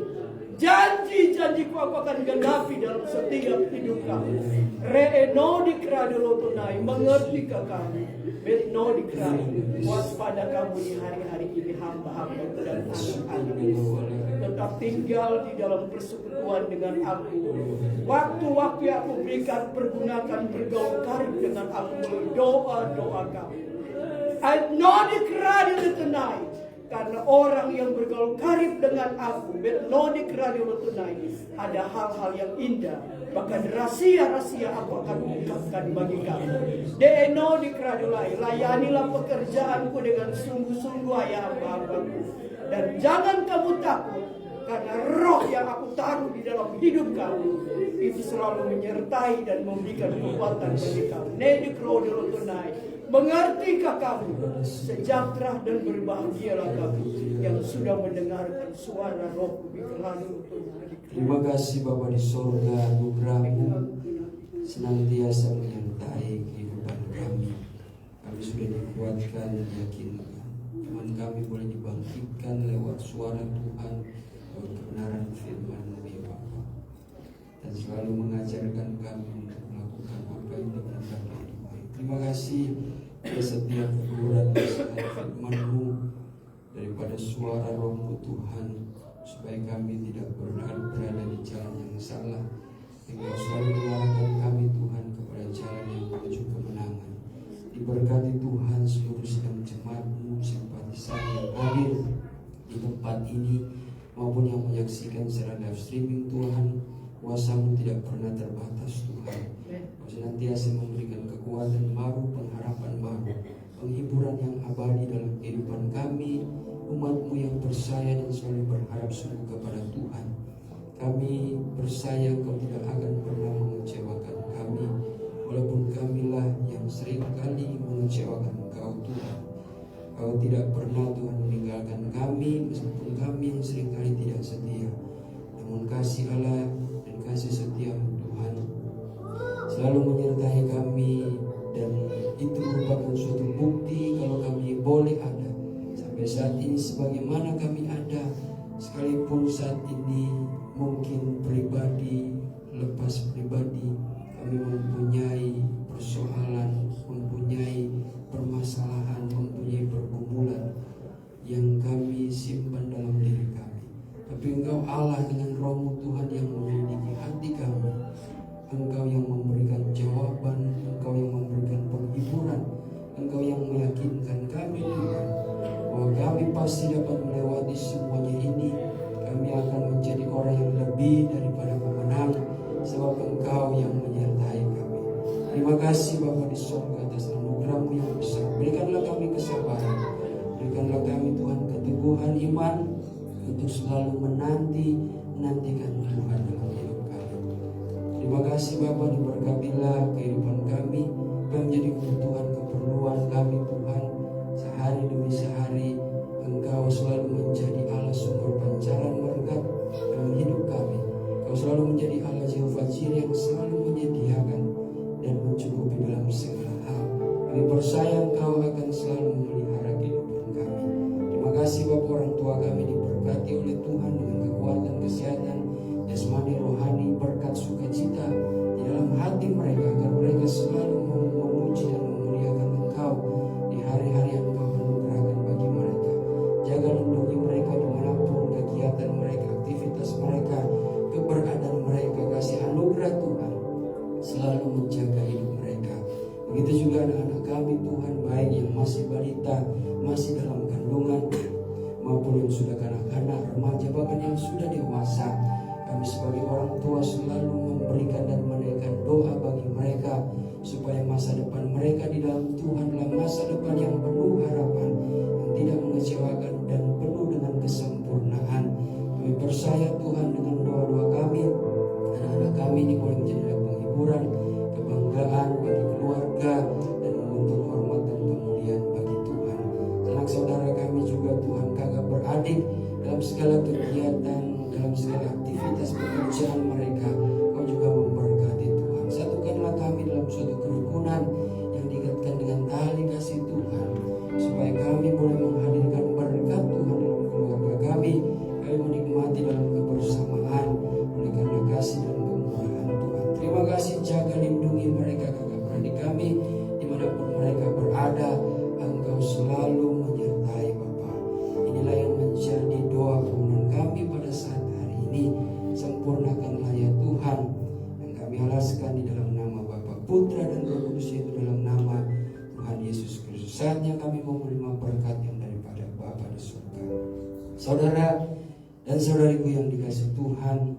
Janji-janjiku aku akan genapi dalam setiap hidup kamu. Reeno dikradilo tunai, mengertikah kamu? Betno dikradilo, waspada kamu di hari-hari ini, hamba-hamba dan anak-anakku. Tetap tinggal di dalam persekutuan dengan aku. Waktu-waktu yang aku berikan, pergunakan bergaul karib dengan aku melalui doa-doa kamu. I know dikradilo tonight. Karena orang yang bergaul karib dengan aku, Betnodik Radio tonight, ada hal-hal yang indah, bahkan rahasia-rahasia aku akan ungkapkan bagi kamu. Denodik Radio lain, layanilah pekerjaanku dengan sungguh-sungguh ya hamba-hambaku. Dan jangan kamu takut, karena roh yang aku taruh di dalam hidup kamu itu selalu menyertai dan memberikan kekuatan bagi kamu. Nedik Radio tonight. Mengertikah kamu? Sejahtera dan berbahagialah kamu yang sudah mendengarkan suara roh Bikranu. Terima kasih Bapa di sorga, anugerah-Mu senantiasa menyertai kehidupan kami. Kami sudah dikuatkan, diyakinkan. Iman kami boleh dibangkitkan lewat suara Tuhan, lewat kebenaran firman-Mu ya Bapa. Dan selalu mengajarkan kami untuk melakukan apa yang benar dan baik. Terima kasih atas setiap teguran firman-Mu daripada suara Roh-Mu Tuhan, supaya kami tidak berada di jalan yang salah. Engkau selalu mengarahkan kami Tuhan kepada jalan yang menuju kemenangan. Diberkati Tuhan seluruh sidang jemaat-Mu, simpatisan yang hadir di tempat ini maupun yang menyaksikan secara live streaming. Tuhan, kuasa-Mu tidak pernah terbatas Tuhan. Kau senantiasa memberikan kekuatan baru, pengharapan baru, penghiburan yang abadi dalam kehidupan kami, umat-Mu yang percaya dan selalu berharap sungguh kepada Tuhan. Kami percaya Kau tidak akan pernah mengecewakan kami, walaupun kamilah yang sering kali mengecewakan Kau Tuhan. Kau tidak pernah Tuhan meninggalkan kami, meskipun kami yang sering kali tidak setia. Namun kasih Allah dan kasih setia-Mu Tuhan selalu menyertai kami, dan itu merupakan suatu bukti kalau kami boleh ada sampai saat ini sebagaimana kami ada, sekalipun saat ini mungkin pribadi lepas pribadi kami mempunyai persoalan, mempunyai permasalahan, mempunyai pergumulan yang kami simpan dalam diri kami. Tapi Engkau Allah dengan Roh-Mu Tuhan yang menyelidiki hati kami, Engkau yang memberikan jawaban, Engkau yang memberikan penghiburan, Engkau yang meyakinkan kami Tuhan bahwa kami pasti dapat melewati semuanya ini. Kami akan menjadi orang yang lebih daripada pemenang, sebab Engkau yang menyertai kami. Terima kasih Bapa di surga atas anugerah-Mu yang besar. Berikanlah kami kesabaran, berikanlah kami Tuhan keteguhan iman untuk selalu menantikan Tuhan dalam hidup kami. Terima kasih Bapa, diberkatilah kehidupan kami yang menjadi kebutuhan keperluan kami Tuhan. Sehari demi sehari Engkau selalu menjadi Allah sumber pancaran berkat dalam hidup kami. Engkau selalu menjadi Allah Jehovah Jireh yang selalu menyediakan dan mencukupi dalam segala hal. Kami percaya Engkau akan selalu memelihara kehidupan kami. Terima kasih Bapa, orang tua kami diberkati oleh Tuhan dengan kekuatan, kesehatan jasmani, rohani, berkat sukacita di dalam hati mereka, agar mereka selalu memuji dan memuliakan Engkau di hari-hari yang Engkau anugerahkan bagi mereka. Jaga lindungi mereka dimanapun kegiatan mereka, aktivitas mereka, keberadaan mereka. kita masih dalam kandungan maupun yang sudah kanak-kanak, remaja, bahkan yang sudah dewasa. Kami sebagai orang tua selalu memberikan dan menaikkan doa bagi mereka supaya masa depan mereka di dalam Tuhan adalah masa depan yang penuh harapan, yang tidak mengecewakan dan penuh dengan kesempurnaan. Kami percaya Tuhan dengan doa-doa kami, anak-anak kami ini boleh menjadi penghiburan, kebanggaan bagi keluarga, dan membentuk hormat dan kemuliaan bagi Tuhan. Anak saudara kami juga Tuhan, kakak beradik, dalam segala kegiatan, dalam segala aktivitas pekerjaan mereka, Kau juga memberkati Tuhan. Satukanlah kami dalam suatu kerukunan yang diikatkan dengan tali kasih Tuhan, supaya kami boleh menghadirkan berkat Tuhan dalam keluarga kami. Kami menikmati dalam kebersamaan oleh karena kasih dan kemurahan Tuhan. Terima kasih, jaga lindungi mereka kakak beradik kami dimanapun mereka berada. Engkau selalu menyertai Bapa. Inilah yang menjadi doa permohonan kami pada saat hari ini. Sempurnakanlah ya Tuhan yang kami alaskan di dalam nama Bapa, Putra dan Roh Kudus, yaitu dalam nama Tuhan Yesus Kristus. Saatnya kami mau menerima berkat yang daripada Bapa di surga. Saudara dan saudariku yang dikasihi Tuhan,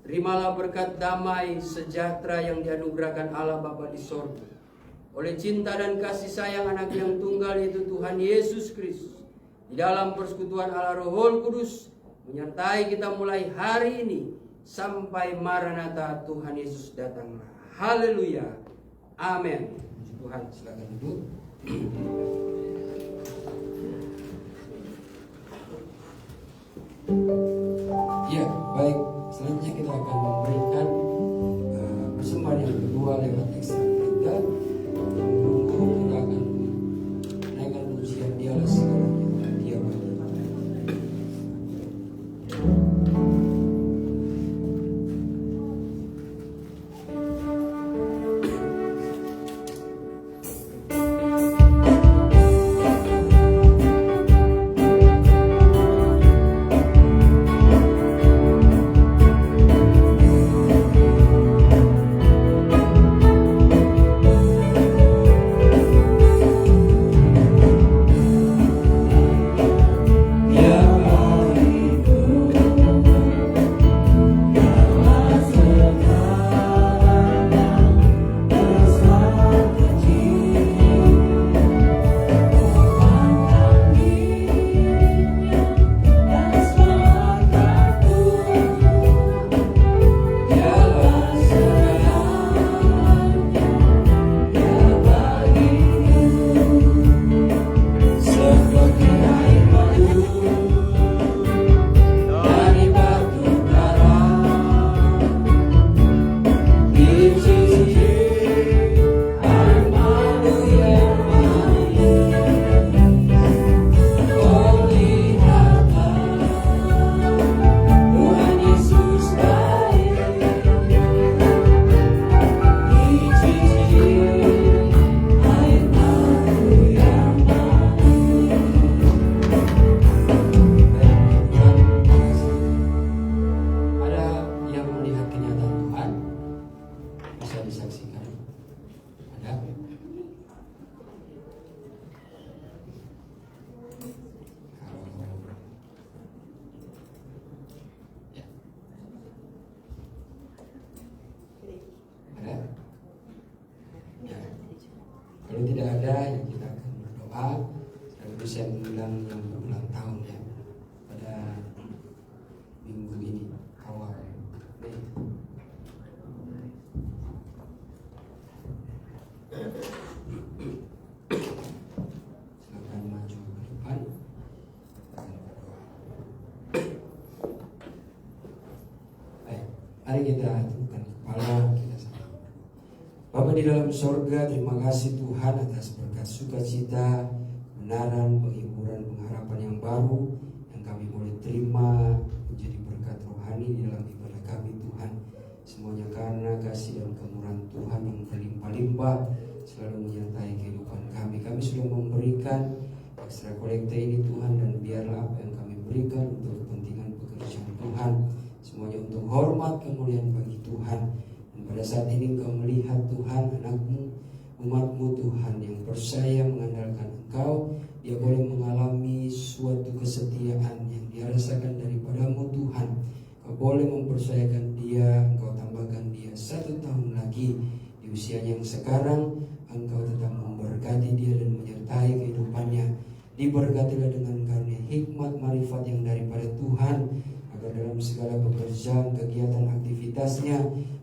terimalah berkat damai sejahtera yang dianugerahkan Allah Bapa di sorga oleh cinta dan kasih sayang anak yang tunggal, yaitu Tuhan Yesus Kristus, di dalam persekutuan Allah Roh Kudus menyertai kita mulai hari ini sampai Maranatha Tuhan Yesus datanglah. Haleluya. Amin. Tuhan, silakan duduk. Ya, baik. Selanjutnya kita akan memberikan persembahan yang kedua lewat ekstra kita. Kita akan naikkan pujian Dialah segalanya, Dia bagi. Kalau tidak ada, ya kita akan berdoa. Sekaligus saya mengundang yang berulang tahun ya pada minggu ini awal Mei. Silakan maju ke depan. Kita akan berdoa. Baik, mari kita tundukkan kepala, kita sama. Bapa di dalam sorga, terima kasih Tuhan atas berkat sukacita, kebenaran, penghiburan, pengharapan yang baru yang kami boleh terima menjadi berkat rohani di dalam ibadah kami Tuhan. Semuanya karena kasih dan kemurahan Tuhan yang berlimpah-limpah selalu menyertai kehidupan kami. Kami sudah memberikan ekstra kolekte ini Tuhan, dan biarlah apa yang kami berikan untuk kepentingan pekerjaan Tuhan, semuanya untuk hormat kemuliaan bagi Tuhan. Pada saat ini Engkau melihat Tuhan, anak-Mu umat-Mu Tuhan yang percaya mengandalkan Engkau, dia boleh mengalami suatu kesetiaan yang dia rasakan daripada-Mu Tuhan. Kau boleh mempercayakan dia, Engkau tambahkan dia 1 tahun lagi di usianya yang sekarang. Engkau tetap memberkati dia dan menyertai kehidupannya. Diberkatilah dengan karunia hikmat marifat yang daripada Tuhan, agar dalam segala pekerjaan, kegiatan, aktivitasnya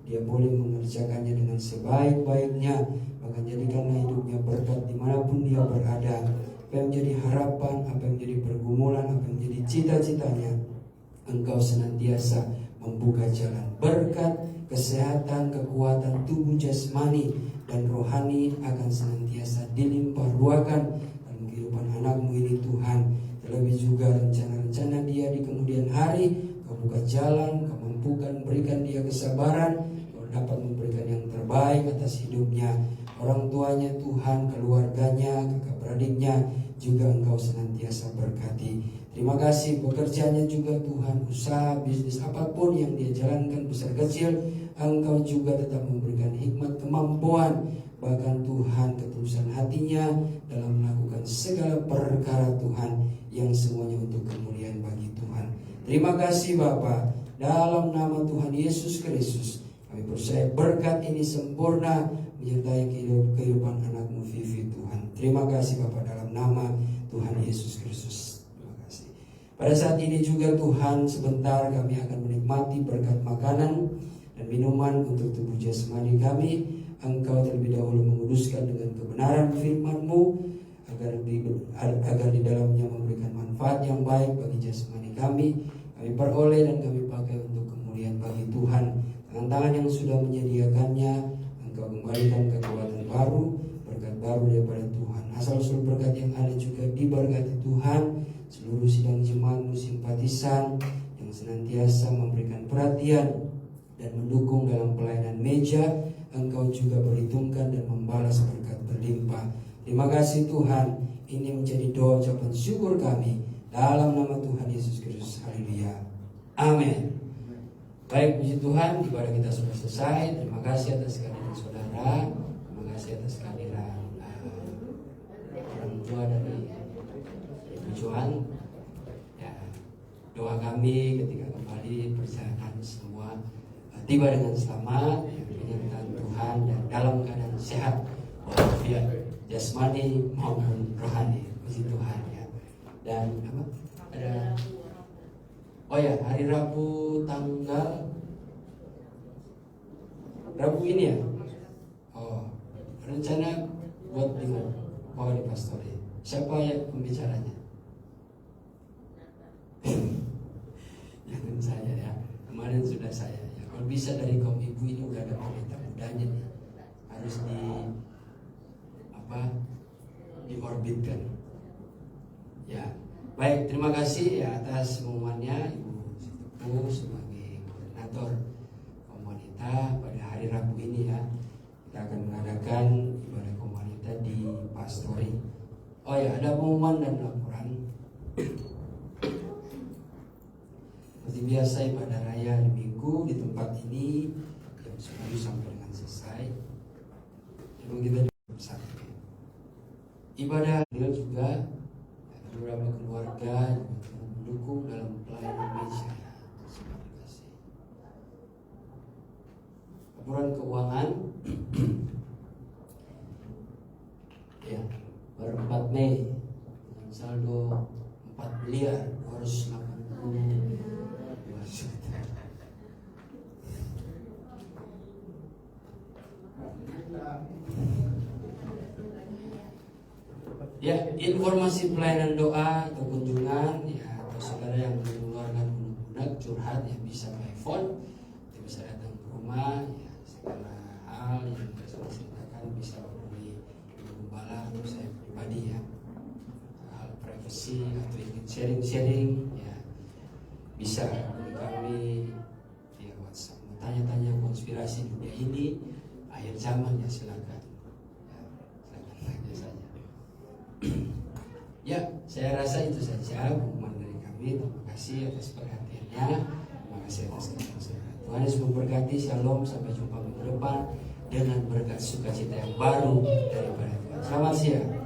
dia boleh mengerjakannya dengan sebaik-baiknya. Bahkan jadikanlah hidupnya berkat dimanapun dia berada. Apa yang menjadi harapan, apa yang menjadi pergumulan, apa yang menjadi cita-citanya, Engkau senantiasa membuka jalan berkat, kesehatan, kekuatan tubuh jasmani dan rohani akan senantiasa dilimpah ruahkan dalam kehidupan anak-Mu ini Tuhan. Terlebih juga rencana-rencana dia di kemudian hari, Kau buka jalan, Kau mampukan, berikan dia kesabaran, Kau dapat memberikan yang terbaik atas hidupnya. Orang tuanya Tuhan, keluarganya, kakak beradiknya juga Engkau senantiasa berkati. Terima kasih pekerjaannya juga Tuhan, usaha, bisnis apapun yang dia jalankan besar kecil, Engkau juga tetap memberikan hikmat, kemampuan, bahkan Tuhan ketulusan hatinya dalam melakukan segala perkara Tuhan, yang semuanya untuk kemuliaan bagi Tuhan. Terima kasih Bapa, dalam nama Tuhan Yesus Kristus kami percaya berkat ini sempurna menyertai kehidupan anak-Mu Vivi Tuhan. Terima kasih Bapa, dalam nama Tuhan Yesus Kristus. Terima kasih. Pada saat ini juga Tuhan, sebentar kami akan menikmati berkat makanan dan minuman untuk tubuh jasmani kami. Engkau terlebih dahulu menguduskan dengan kebenaran firman-Mu, agar di dalamnya memberikan manfaat yang baik bagi jasmani kami. Kami peroleh dan kami pakai untuk kemuliaan bagi Tuhan. Tangan-tangan yang sudah menyediakannya, Engkau kembalikan kekuatan baru, berkat baru daripada Tuhan. Asal-usul berkat yang ada juga diberkati Tuhan. Seluruh sidang jemaat-Mu simpatisan yang senantiasa memberikan perhatian dan mendukung dalam pelayanan meja, Engkau juga berhitungkan dan membalas berkat berlimpah. Terima kasih Tuhan. Ini menjadi doa ucapan syukur kami dalam nama Tuhan Yesus Kristus. Haleluya. Amin. Baik, puji Tuhan, ibadah kita sudah selesai. Terima kasih atas kehadiran saudara. Terima kasih atas kehadiran orang tua dari Ibu Joan. Ya, doa kami ketika kembali perjalanan semua tiba dengan selamat, menyertai Tuhan dan dalam keadaan sehat walafiat jasmani maupun rohani. Puji Tuhan ya. Dan apa? Ada hari Rabu tanggal Rabu ini ya. Rencana buat di mana? Mau di pastori. Siapa ya pembicaranya? Jangan saya ya. Kemarin sudah saya. Ya, kalau bisa dari kaum ibu ini udah ada pendeta mudanya nih. Harus diorbitkan. Ya. Baik, terima kasih ya atas pengumumannya Ibu Sitepu sebagai koordinator kaum wanita pada hari Rabu ini ya. Kita akan mengadakan ibadah kaum wanita di pastori. Ada pengumuman dan laporan. Seperti biasa ibadah raya di minggu di tempat ini jam 10 sampai dengan selesai. Memang kita bersama. Ibadah juga beberapa keluarga yang mendukung dalam pelayanan meja. Terima kasih. Laporan keuangan ya, per 4 Mei dengan saldo 4 miliar 282 juta. Ya, informasi pelayanan doa atau kunjungan ya, atau saudara yang mengeluarkan unek-unek curhat ya, bisa by phone, ya, bisa datang ke rumah ya, segala hal yang bisa diceritakan bisa melalui gembala atau saya pribadi ya, hal privasi atau ingin sharing ya, bisa hubungi kami via WhatsApp. Tanya-tanya konspirasi dunia ini akhir zaman ya, silakan ya, silakan tanya saja. Ya, saya rasa itu saja pengumuman dari kami. Terima kasih atas perhatiannya. Terima kasih atas kesempatan. Tuhan Yesus memberkati. Shalom. Sampai jumpa minggu depan. dengan berkat sukacita yang baru daripada Tuhan. Selamat siang.